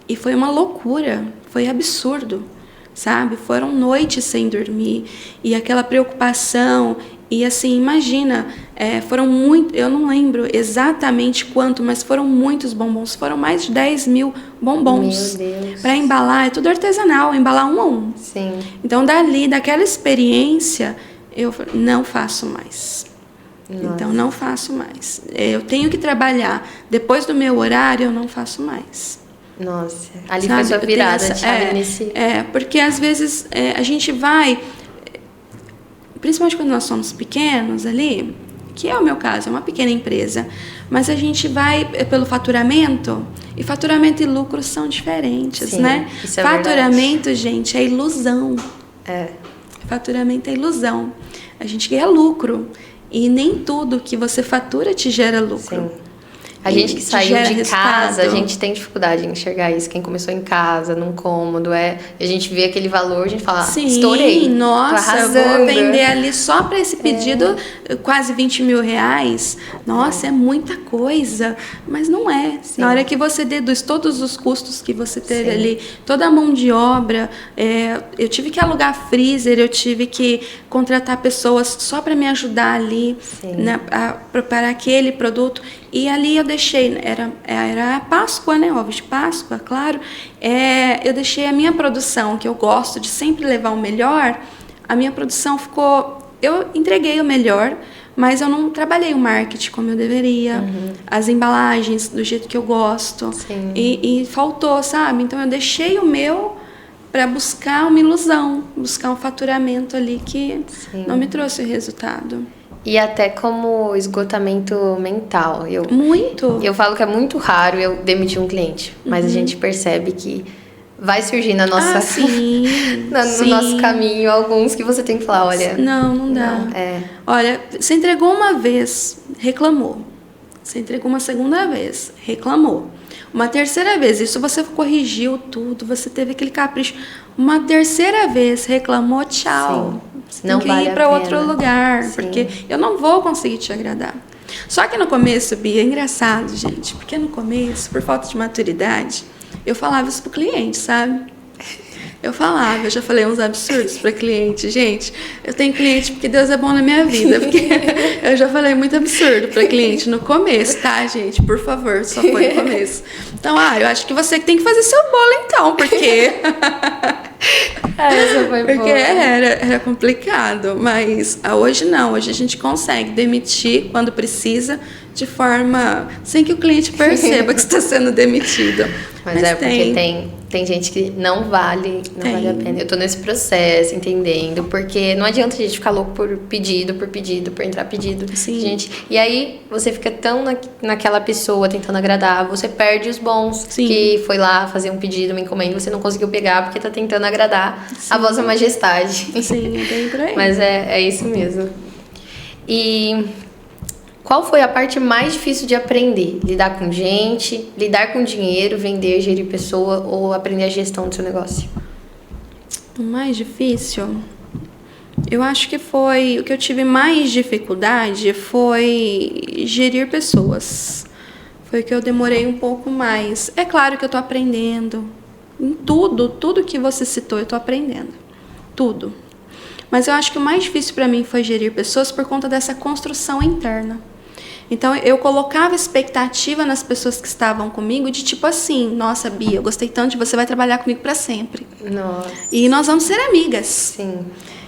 E foi uma loucura, foi absurdo, sabe? Foram noites sem dormir e aquela preocupação. E assim, imagina, foram muito, eu não lembro exatamente quanto, mas foram muitos bombons, foram mais de 10 mil bombons. Meu Deus. Para embalar, é tudo artesanal, embalar um a um. Sim. Então, daquela experiência, eu não faço mais. Nossa. Então, não faço mais. Eu tenho que trabalhar. Depois do meu horário, eu não faço mais. Nossa, ali foi sua virada de chave nesse... porque às vezes a gente vai... Principalmente quando nós somos pequenos ali, que é o meu caso, é uma pequena empresa, mas a gente vai pelo faturamento, e faturamento e lucro são diferentes, Sim, né? Isso é Faturamento, verdade. gente, é ilusão. Faturamento é ilusão. A gente ganha lucro, e nem tudo que você fatura te gera lucro. Sim. A gente que saiu de casa, a gente tem dificuldade em enxergar isso. Quem começou em casa, num cômodo, a gente vê aquele valor, a gente fala, estourei. Nossa, eu vou vender ali só para esse pedido quase 20 mil reais. Nossa, é muita coisa. Mas não é. Sim. Na hora que você deduz todos os custos que você teve ali, toda a mão de obra, eu tive que alugar freezer, eu tive que contratar pessoas só para me ajudar ali, né, a preparar aquele produto. E ali eu deixei, era Páscoa, né? Ovos de Páscoa, claro. Eu deixei a minha produção, que eu gosto de sempre levar o melhor, a minha produção ficou... Eu entreguei o melhor, mas eu não trabalhei o marketing como eu deveria, as embalagens do jeito que eu gosto. E faltou, sabe? Então eu deixei o meu para buscar uma ilusão, buscar um faturamento ali que não me trouxe o resultado. E até como esgotamento mental. Muito. Eu falo que é muito raro eu demitir um cliente, mas a gente percebe que vai surgir na nossa, no nosso caminho alguns que você tem que falar, olha... Não dá. Olha, você entregou uma vez, reclamou. Você entregou uma segunda vez, reclamou. Uma terceira vez, isso você corrigiu tudo, você teve aquele capricho. Uma terceira vez, reclamou, tchau. Você Não tem que vale ir para outro lugar, porque eu não vou conseguir te agradar. Só que no começo, Bia, é engraçado, gente, porque no começo, por falta de maturidade, eu falava isso pro cliente, sabe? Eu já falei uns absurdos para cliente. Gente, eu tenho cliente porque Deus é bom na minha vida. Porque eu já falei muito absurdo para cliente no começo, tá, gente? Por favor, só foi no começo. Então, eu acho que você que tem que fazer seu bolo então, porque... Essa foi porque boa. era complicado. Mas hoje não, hoje a gente consegue demitir quando precisa, de forma sem que o cliente perceba que está sendo demitido. Mas porque tem gente que não vale a pena. Eu tô nesse processo, entendendo, porque não adianta a gente ficar louco por pedido, por entrar pedido. Sim. Gente, e aí você fica tão naquela pessoa tentando agradar, você perde os bons. Sim. Que foi lá fazer um pedido, uma encomenda, você não conseguiu pegar porque tá tentando agradar a vossa majestade. Sim, é bem por aí. Mas é isso mesmo. E qual foi a parte mais difícil de aprender? Lidar com gente, lidar com dinheiro, vender, gerir pessoa ou aprender a gestão do seu negócio? O mais difícil, eu acho que foi... O que eu tive mais dificuldade foi gerir pessoas. Foi o que eu demorei um pouco mais. É claro que eu tô aprendendo. Em tudo que você citou, eu tô aprendendo. Tudo. Mas eu acho que o mais difícil para mim foi gerir pessoas por conta dessa construção interna. Então, eu colocava expectativa nas pessoas que estavam comigo de tipo assim, nossa, Bia, eu gostei tanto de você, vai trabalhar comigo para sempre. Nossa. E nós vamos ser amigas. Sim.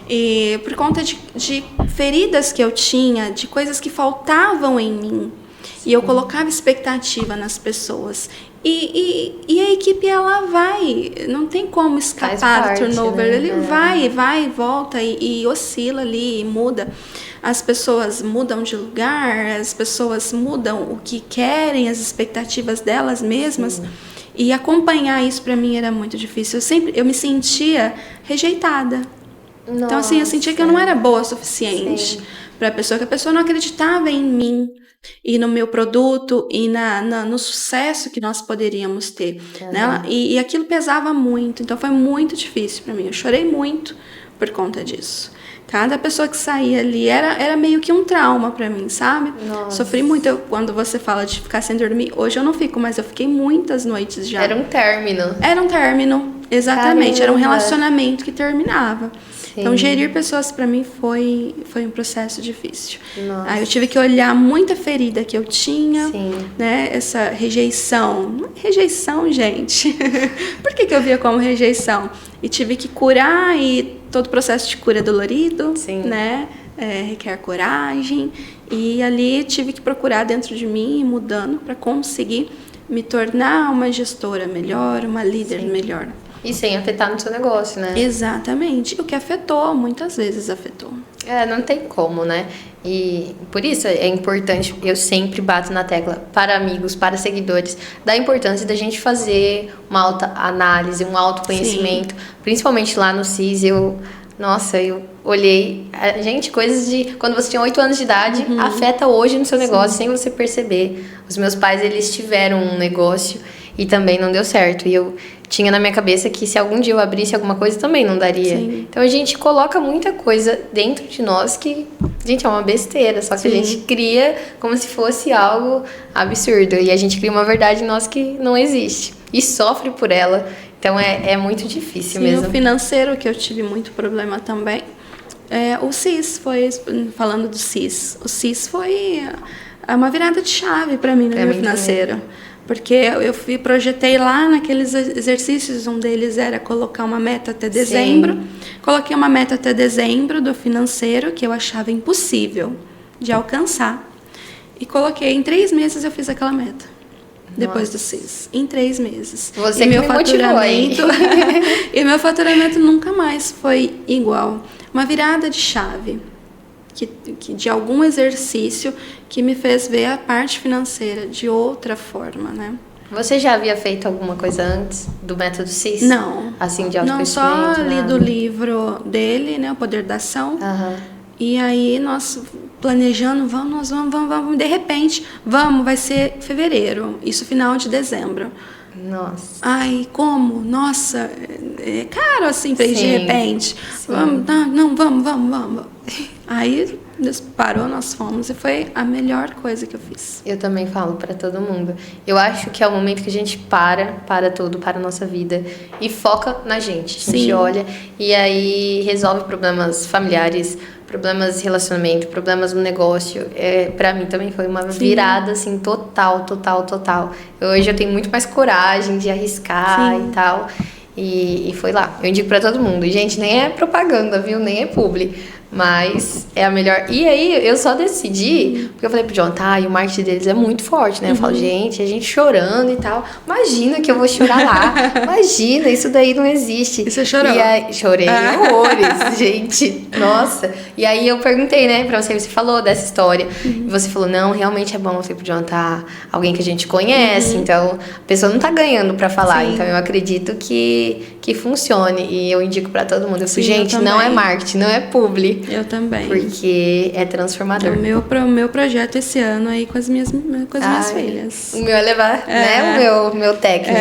E por conta de feridas que eu tinha, de coisas que faltavam em mim. E eu colocava expectativa nas pessoas. E a equipe, ela vai, não tem como escapar do turnover. Né? Ele vai e volta e oscila ali e muda. As pessoas mudam de lugar, as pessoas mudam o que querem, as expectativas delas mesmas. Sim. E acompanhar isso para mim era muito difícil. Eu me sentia rejeitada. Nossa. Então, assim, eu sentia que eu não era boa o suficiente para a pessoa, que a pessoa não acreditava em mim e no meu produto e no sucesso que nós poderíamos ter. Né? E aquilo pesava muito, então foi muito difícil para mim. Eu chorei muito por conta disso. Cada pessoa que saía ali era meio que um trauma pra mim, sabe? Nossa. Sofri muito quando você fala de ficar sem dormir. Hoje eu não fico, mas eu fiquei muitas noites já. Era um término. Era um término, exatamente. Caramba. Era um relacionamento que terminava. Sim. Então, gerir pessoas pra mim foi um processo difícil. Nossa. Aí eu tive que olhar muita ferida que eu tinha, Sim. né? Essa rejeição. Rejeição, gente. Por que eu via como rejeição? E tive que curar, e todo o processo de cura é dolorido, Sim. né? Requer coragem. E ali tive que procurar dentro de mim, ir mudando para conseguir me tornar uma gestora melhor, uma líder melhor. E sem afetar no seu negócio, né? Exatamente. O que afetou, muitas vezes afetou. Não tem como, né? E por isso é importante, eu sempre bato na tecla para amigos, para seguidores, da importância da gente fazer uma autoanálise, um autoconhecimento. Sim. Principalmente lá no CIS, eu olhei, gente, coisas de quando você tinha 8 anos de idade, afeta hoje no seu negócio. Sim. Sem você perceber. Os meus pais, eles tiveram um negócio e também não deu certo. E eu tinha na minha cabeça que se algum dia eu abrisse alguma coisa, também não daria. Sim. Então a gente coloca muita coisa dentro de nós que, gente, é uma besteira. Só que Sim. a gente cria como se fosse algo absurdo. E a gente cria uma verdade em nós que não existe. E sofre por ela. Então é muito difícil. Sim, mesmo. O financeiro, que eu tive muito problema também. O CIS foi, falando do CIS, o CIS foi uma virada de chave para mim no meu financeiro. Porque eu projetei lá naqueles exercícios, um deles era colocar uma meta até dezembro. Sim. Coloquei uma meta até dezembro do financeiro, que eu achava impossível de alcançar. E coloquei, em 3 meses eu fiz aquela meta. Depois do CIS. Em 3 meses. Você e meu faturamento e meu faturamento nunca mais foi igual. Uma virada de chave. Que de algum exercício que me fez ver a parte financeira de outra forma, né? Você já havia feito alguma coisa antes do método CIS? Não. Assim, de autoconhecimento? Não, só li do livro dele, né? O Poder da Ação. E aí, nós planejando, vamos. De repente, vai ser fevereiro. Isso, final de dezembro. Nossa. Ai, como? Nossa, é caro assim, de repente. Sim. Vamos. Aí, Parou, nós fomos e foi a melhor coisa que eu fiz. Eu também falo pra todo mundo. Eu acho que é o momento que a gente para tudo, para a nossa vida e foca na gente. A gente olha e aí resolve problemas familiares, problemas de relacionamento, problemas no negócio. Pra mim também foi uma virada, assim, total. Hoje eu tenho muito mais coragem de arriscar e tal. E foi lá. Eu indico pra todo mundo. E, gente, nem é propaganda, viu? Nem é publi. Mas é a melhor. E aí, eu só decidi, porque eu falei pro John, e o marketing deles é muito forte, né? Eu falo, gente, a gente chorando e tal. Imagina que eu vou chorar lá. Imagina, isso daí não existe. E você chorou? E aí, chorei horrores, gente. Nossa. E aí eu perguntei, né, pra você falou dessa história. E você falou, não, realmente é bom. Eu falei pro John, alguém que a gente conhece. Então, a pessoa não tá ganhando pra falar. Então, eu acredito que funcione. E eu indico pra todo mundo. Eu falei, gente, não é marketing, não é publi. Eu também. Porque é transformador. O meu projeto esse ano aí com as minhas filhas. O meu é levar, né? O meu técnico.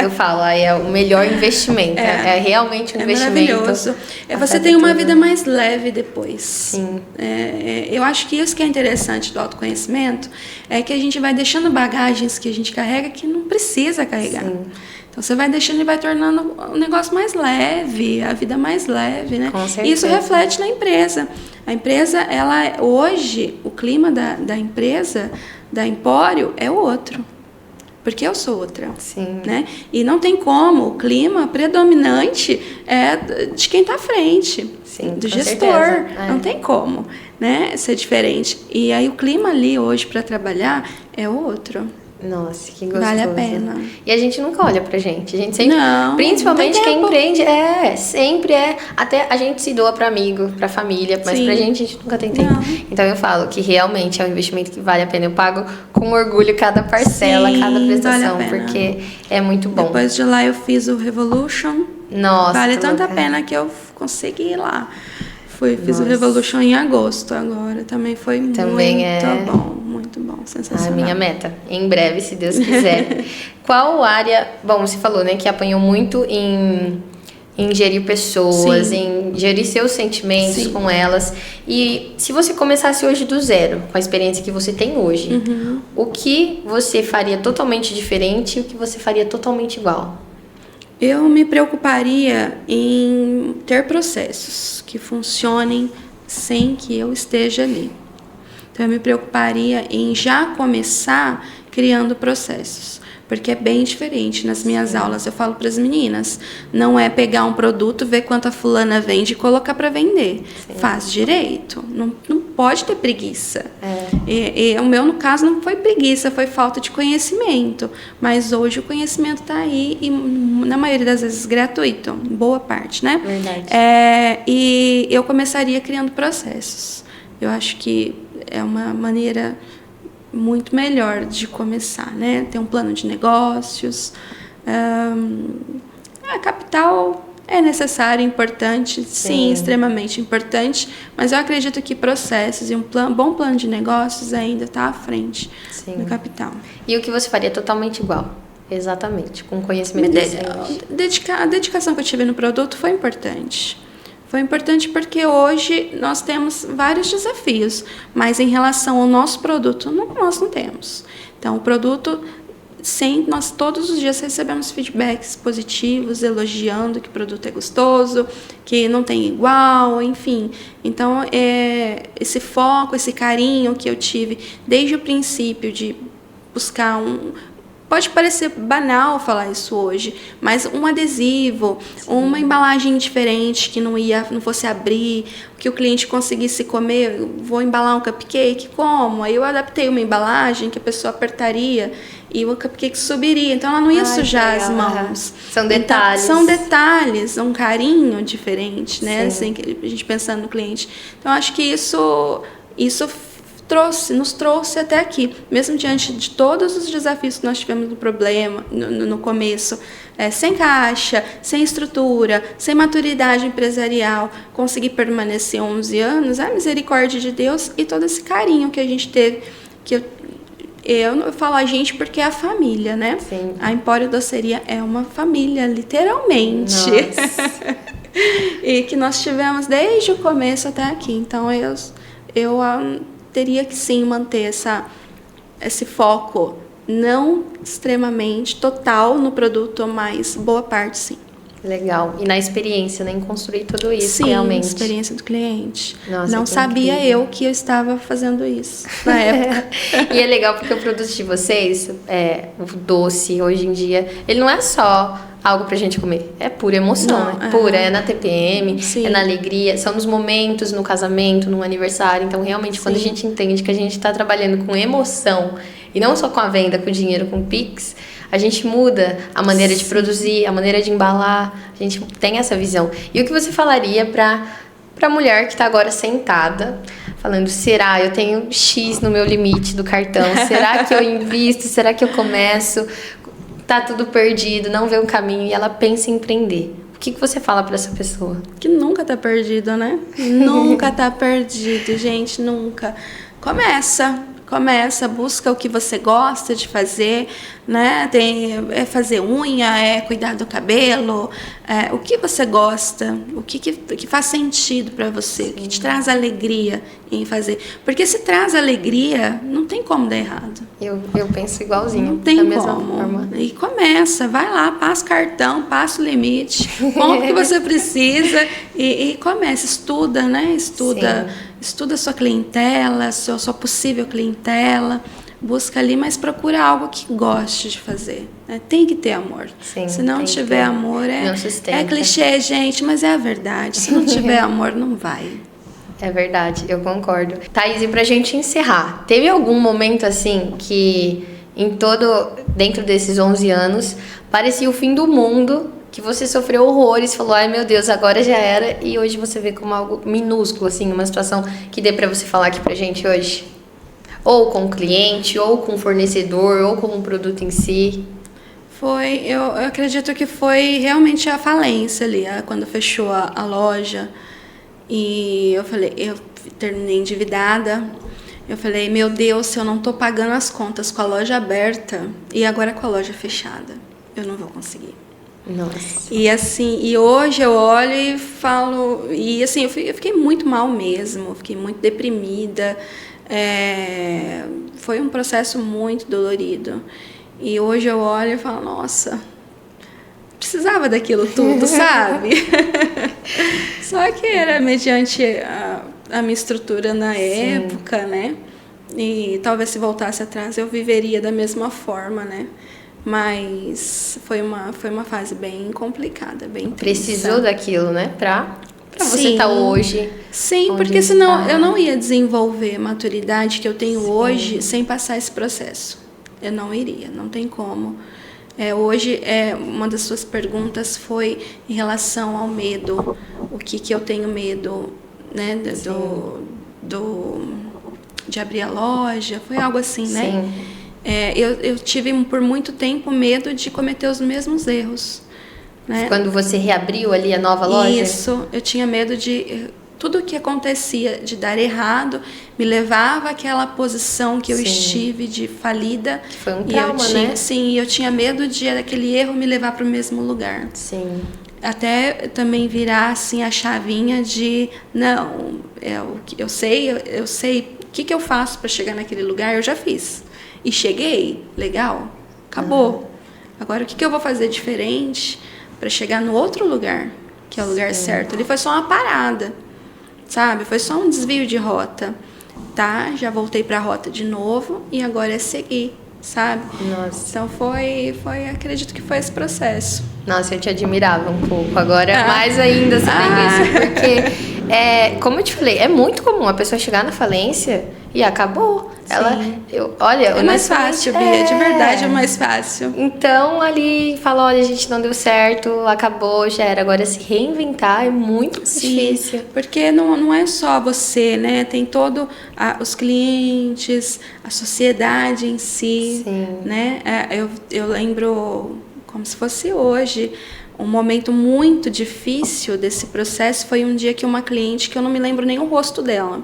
Eu falo, é o melhor investimento. É realmente um investimento. Maravilhoso. Você tem uma vida mais leve depois. Sim. Eu acho que isso que é interessante do autoconhecimento é que a gente vai deixando bagagens que a gente carrega que não precisa carregar. Sim. Então, você vai deixando e vai tornando o negócio mais leve, a vida mais leve, né? Com certeza. E isso reflete na empresa. A empresa, hoje, o clima da empresa, da Empório, é outro. Porque eu sou outra. Sim. Né? E não tem como, o clima predominante é de quem está à frente. Sim, do gestor. Não tem como, né, ser diferente. E aí o clima ali hoje para trabalhar é outro. Nossa, que gostoso. Vale a pena. E a gente nunca olha pra gente. A gente sempre, não, principalmente não quem empreende, sempre até a gente se doa pra amigo, pra família, mas pra gente a gente nunca tem tempo. Então eu falo que realmente é um investimento que vale a pena. Eu pago com orgulho cada parcela, cada prestação, vale porque é muito bom. Depois de lá eu fiz o Revolution. Nossa, vale tanto a pena que eu consegui ir lá. Fiz o Revolution em agosto agora. Também foi muito bom. Muito bom, sensacional. A minha meta, em breve, se Deus quiser. Qual área... Bom, você falou, né, que apanhou muito em gerir pessoas, em gerir seus sentimentos com elas. E se você começasse hoje do zero, com a experiência que você tem hoje, o que você faria totalmente diferente e o que você faria totalmente igual? Eu me preocuparia em ter processos que funcionem sem que eu esteja ali. Então, eu me preocuparia em já começar criando processos, porque é bem diferente. Nas minhas aulas, eu falo para as meninas, não é pegar um produto, ver quanto a fulana vende e colocar para vender. Faz direito, não pode ter preguiça. E o meu, no caso, não foi preguiça, foi falta de conhecimento. Mas hoje o conhecimento está aí e, na maioria das vezes, gratuito, boa parte, né? Verdade. E eu começaria criando processos. Eu acho que é uma maneira muito melhor de começar, né? Ter um plano de negócios. A capital é necessário, importante, sim, extremamente importante, mas eu acredito que processos e bom plano de negócios ainda está à frente do capital. E o que você faria totalmente igual? Exatamente, com conhecimento A dedicação que eu tive no produto foi importante. Foi importante porque hoje nós temos vários desafios, mas em relação ao nosso produto, nós não temos. Então, o produto, nós todos os dias recebemos feedbacks positivos, elogiando que o produto é gostoso, que não tem igual, enfim. Então, esse foco, esse carinho que eu tive desde o princípio de buscar Pode parecer banal falar isso hoje, mas um adesivo, uma embalagem diferente que não fosse abrir, que o cliente conseguisse comer, vou embalar um cupcake, como? Aí eu adaptei uma embalagem que a pessoa apertaria e o cupcake subiria, então ela não ia sujar as mãos. São detalhes. Então, são detalhes, um carinho diferente, né? Assim, a gente pensando no cliente. Então, acho que isso nos trouxe até aqui, mesmo diante de todos os desafios que nós tivemos no problema, no começo, sem caixa, sem estrutura, sem maturidade empresarial, conseguir permanecer 11 anos, a misericórdia de Deus e todo esse carinho que a gente teve, que eu falo a gente porque é a família, né? Sim. A Empório Doceria é uma família, literalmente. Nossa. E que nós tivemos desde o começo até aqui, então eu teria que sim manter esse foco, não extremamente total no produto, mas boa parte sim. Legal. E na experiência, né? Em construir tudo isso, sim, realmente. Experiência do cliente. Nossa, não sabia incrível. eu que eu estava fazendo isso na época. E é legal porque o produto de vocês, o doce, hoje em dia, ele não é só algo pra gente comer. É pura emoção, Não, né? Pura. É na TPM, sim. é na alegria. São nos momentos, no casamento, no aniversário. Então, realmente, quando a gente entende que a gente tá trabalhando com emoção, e não só com a venda, com o dinheiro, com o Pix, a gente muda a maneira de produzir, a maneira de embalar. A gente tem essa visão. E o que você falaria pra mulher que tá agora sentada, falando, será? Eu tenho X no meu limite do cartão. Será que eu invisto? Será que eu começo? Tá tudo perdido, não vê um caminho e ela pensa em empreender. O que você fala pra essa pessoa? Que nunca tá perdido, né? Nunca tá perdido, gente, nunca. Começa, busca o que você gosta de fazer, né? É fazer unha, é cuidar do cabelo, o que você gosta, o que faz sentido para você, o que te traz alegria em fazer. Porque se traz alegria, não tem como dar errado. Eu penso igualzinho, não tem da mesma como. forma. E começa, vai lá, passa o cartão, passa o limite, compra o que você precisa e começa, estuda, né? Estuda a sua clientela, sua possível clientela, busca ali, mas procura algo que goste de fazer. Né? Tem que ter amor. Sim, se não tiver amor, é clichê, gente, mas é a verdade. Se não tiver amor, não vai. É verdade, eu concordo. Thaís, e pra gente encerrar, teve algum momento assim que dentro desses 11 anos, parecia o fim do mundo, que você sofreu horrores, falou, ai meu Deus, agora já era, e hoje você vê como algo minúsculo, assim, uma situação que dê pra você falar aqui pra gente hoje? Ou com o cliente, ou com o fornecedor, ou com o produto em si? Eu acredito que foi realmente a falência ali, quando fechou a loja. E eu terminei endividada. Eu falei, meu Deus, se eu não tô pagando as contas com a loja aberta e agora com a loja fechada, eu não vou conseguir. Nossa. E hoje eu olho e falo, e assim, eu fiquei muito mal mesmo, fiquei muito deprimida. Foi um processo muito dolorido. E hoje eu olho e falo, nossa, precisava daquilo tudo, sabe? Só que era mediante a minha estrutura na época, né? E talvez se voltasse atrás eu viveria da mesma forma, né? Mas foi uma fase bem complicada, bem tensa. Precisou daquilo, né? Pra você estar hoje. Sim, porque senão eu não ia desenvolver a maturidade que eu tenho hoje sem passar esse processo. Eu não iria, não tem como. Hoje, uma das suas perguntas foi em relação ao medo. O que eu tenho medo, né? De abrir a loja, foi algo assim, né? Sim. Eu tive por muito tempo medo de cometer os mesmos erros. Né? Quando você reabriu ali a nova loja? Isso, eu tinha medo de... Tudo o que acontecia de dar errado me levava àquela posição que eu estive de falida. Foi um trauma, né? Sim, eu tinha medo de aquele erro me levar para o mesmo lugar. Sim. Até também virar assim a chavinha de não, eu sei o que eu faço para chegar naquele lugar, eu já fiz. E cheguei, legal, acabou. Agora o que eu vou fazer diferente para chegar no outro lugar, que é o lugar certo? Ali foi só uma parada. Sabe? Foi só um desvio de rota, tá? Já voltei para a rota de novo e agora é seguir, sabe? Nossa. Então acredito que foi esse processo. Nossa, eu te admirava um pouco. Agora, mais ainda sabendo isso, porque, como eu te falei, é muito comum a pessoa chegar na falência e acabou. É mais fácil, Bia, de verdade é mais fácil. Então, ali, fala, olha, a gente não deu certo, acabou, já era. Agora, se reinventar é muito difícil. Porque não é só você, né? Tem todo os clientes, a sociedade em si, né? Eu lembro como se fosse hoje. Um momento muito difícil desse processo foi um dia que uma cliente, que eu não me lembro nem o rosto dela,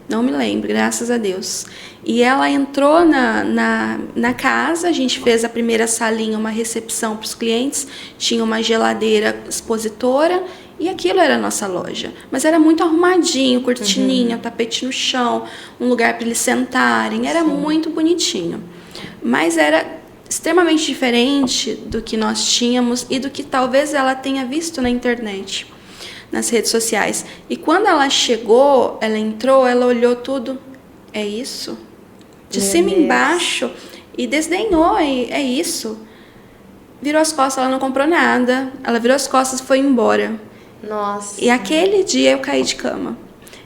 não me lembro, graças a Deus. E ela entrou na casa, a gente fez a primeira salinha, uma recepção para os clientes, tinha uma geladeira expositora E aquilo era a nossa loja. Mas era muito arrumadinho, cortininha, tapete no chão, um lugar para eles sentarem. Era muito bonitinho. Mas era extremamente diferente do que nós tínhamos e do que talvez ela tenha visto na internet, nas redes sociais. E quando ela chegou, ela entrou, ela olhou tudo. É isso? De cima embaixo. E desdenhou. É isso. Virou as costas, ela não comprou nada. Ela virou as costas e foi embora. Nossa. E aquele dia eu caí de cama.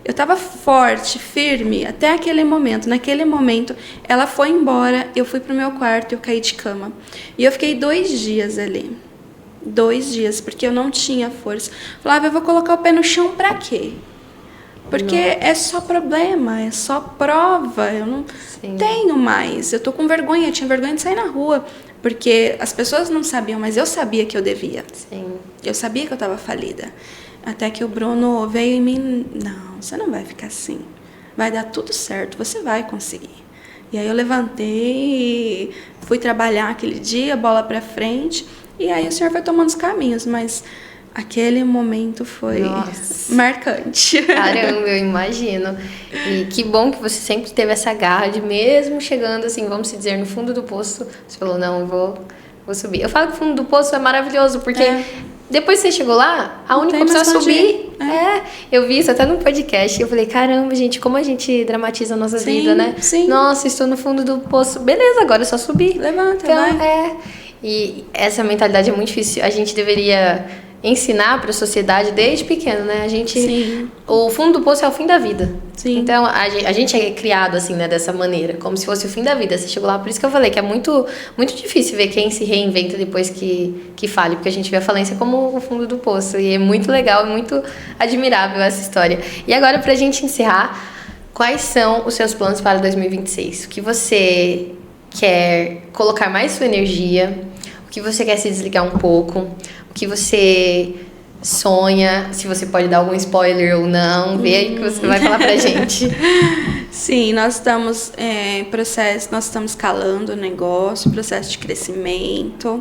Eu estava forte, firme, até aquele momento. Naquele momento, ela foi embora, eu fui pro meu quarto e eu caí de cama. E eu fiquei 2 dias ali. 2 dias, porque eu não tinha força. Falava, eu vou colocar o pé no chão pra quê? Porque é só problema, é só prova. Eu não tenho mais. Eu tô com vergonha, eu tinha vergonha de sair na rua. Porque as pessoas não sabiam, mas eu sabia que eu devia. Sim. Eu sabia que eu estava falida. Até que o Bruno veio em mim, não, você não vai ficar assim. Vai dar tudo certo, você vai conseguir. E aí eu levantei, fui trabalhar aquele dia, bola pra frente. E aí o Senhor foi tomando os caminhos, mas aquele momento foi marcante. Caramba, eu imagino. E que bom que você sempre teve essa garra de mesmo chegando assim, vamos se dizer, no fundo do poço, você falou, não, eu vou subir. Eu falo que o fundo do poço é maravilhoso, porque depois que você chegou lá, a única opção é subir. Eu vi isso até no podcast e eu falei, caramba, gente, como a gente dramatiza a nossa vida, né? Sim. Nossa, estou no fundo do poço. Beleza, agora é só subir. Levanta, então, vai. E essa mentalidade é muito difícil. A gente deveria ensinar para a sociedade desde pequeno, né? A gente, o fundo do poço é o fim da vida. Sim. Então a gente é criado assim, né, dessa maneira, como se fosse o fim da vida. Você chegou lá, por isso que eu falei que é muito muito difícil ver quem se reinventa depois que fale, porque a gente vê a falência como o fundo do poço e é muito legal, muito admirável essa história. E agora pra gente encerrar, quais são os seus planos para 2026? O que você quer colocar mais sua energia? O que você quer se desligar um pouco? O que você sonha? Se você pode dar algum spoiler ou não, vê aí que você vai falar pra gente. Sim, nós estamos em processo, nós estamos escalando o negócio, processo de crescimento,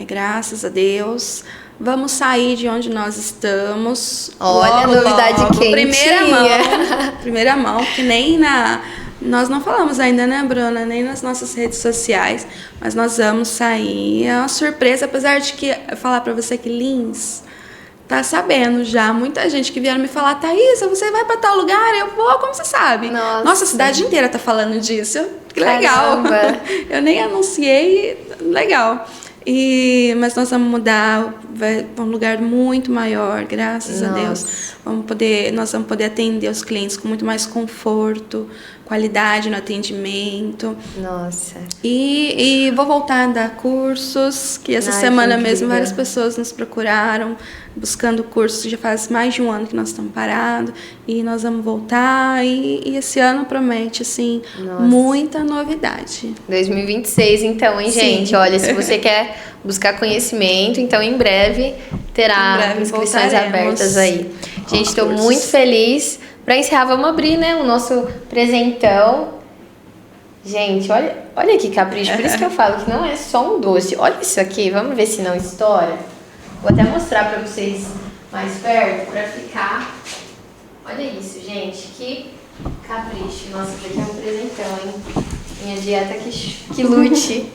graças a Deus. Vamos sair de onde nós estamos. Olha, logo, novidade quentinha. Primeira mão, que nem nós não falamos ainda, né, Bruna? Nem nas nossas redes sociais, mas nós vamos sair. É uma surpresa, apesar de que falar pra você que Lins tá sabendo já. Muita gente que vieram me falar, Thaísa, você vai pra tal lugar? Eu vou, como você sabe? Nossa, a cidade inteira tá falando disso. Que legal. Caramba. Eu nem anunciei, legal. Mas nós vamos mudar para um lugar muito maior, graças a Deus. Nós vamos poder atender os clientes com muito mais conforto, qualidade no atendimento. Nossa. E vou voltar a dar cursos, que essa semana mesmo várias pessoas nos procuraram, buscando cursos. Já faz mais de um ano que nós estamos parados, e nós vamos voltar. E esse ano promete, assim, muita novidade. 2026, então, hein, gente? Olha, se você quer buscar conhecimento, então em breve terá inscrições abertas aí. Gente, estou muito feliz. Para encerrar, vamos abrir, né, o nosso presentão. Gente, olha que capricho. Por isso que eu falo que não é só um doce. Olha isso aqui, vamos ver se não estoura. Vou até mostrar para vocês mais perto, para ficar... Olha isso, gente, que capricho. Nossa, isso aqui é um presentão, hein? Minha dieta que lute.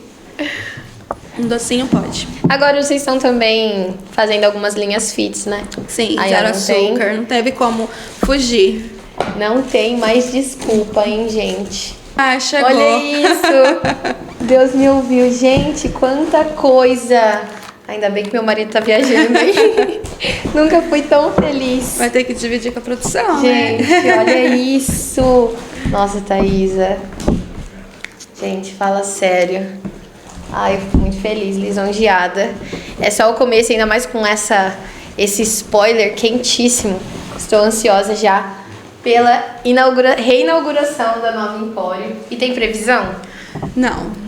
Um docinho pode. Agora vocês estão também fazendo algumas linhas fits, né? Sim, zero açúcar, não teve como fugir. Não tem mais desculpa, hein, gente? Ah, chegou. Olha isso! Deus me ouviu. Gente, quanta coisa! Ainda bem que meu marido tá viajando, hein? Nunca fui tão feliz. Vai ter que dividir com a produção, gente, né? Olha isso! Nossa, Thaísa. Gente, fala sério. Ai, eu fico muito feliz, lisonjeada. É só o começo, ainda mais com esse spoiler quentíssimo. Estou ansiosa já pela reinauguração da nova Empório. E tem previsão? Não.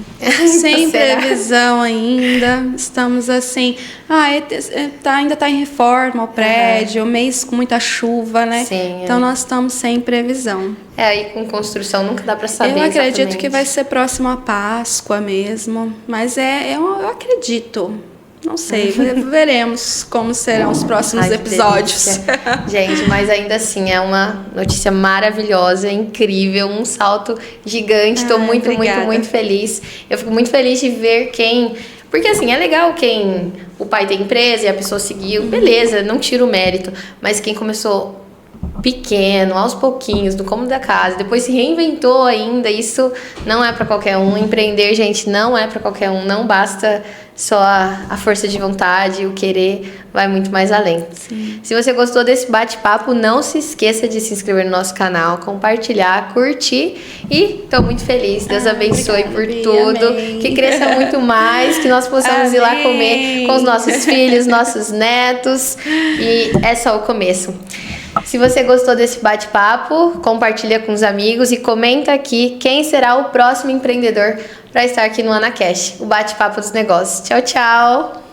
Sem previsão ainda. Estamos assim... ainda está em reforma o prédio, mês com muita chuva, né? Sim, então nós estamos sem previsão. Aí com construção nunca dá para saber. Eu acredito exatamente. Que vai ser próximo à Páscoa mesmo. Mas eu acredito. Não sei, veremos como serão os próximos episódios. Gente, mas ainda assim é uma notícia maravilhosa, incrível, um salto gigante. Tô muito feliz. Eu fico muito feliz de ver porque assim, é legal quem o pai tem empresa e a pessoa seguiu, beleza, não tira o mérito, mas quem começou pequeno, aos pouquinhos, no cômodo da casa, depois se reinventou ainda, isso não é pra qualquer um. Empreender, gente, não é pra qualquer um, não basta só a força de vontade, o querer, vai muito mais além. Sim. Se você gostou desse bate-papo, não se esqueça de se inscrever no nosso canal, compartilhar, curtir e tô muito feliz. Deus abençoe por tudo, amém. Que cresça muito mais, que nós possamos ir lá comer com os nossos filhos, nossos netos, e é só o começo. Se você gostou desse bate-papo, compartilha com os amigos e comenta aqui quem será o próximo empreendedor para estar aqui no AnaCast, o bate-papo dos negócios. Tchau, tchau!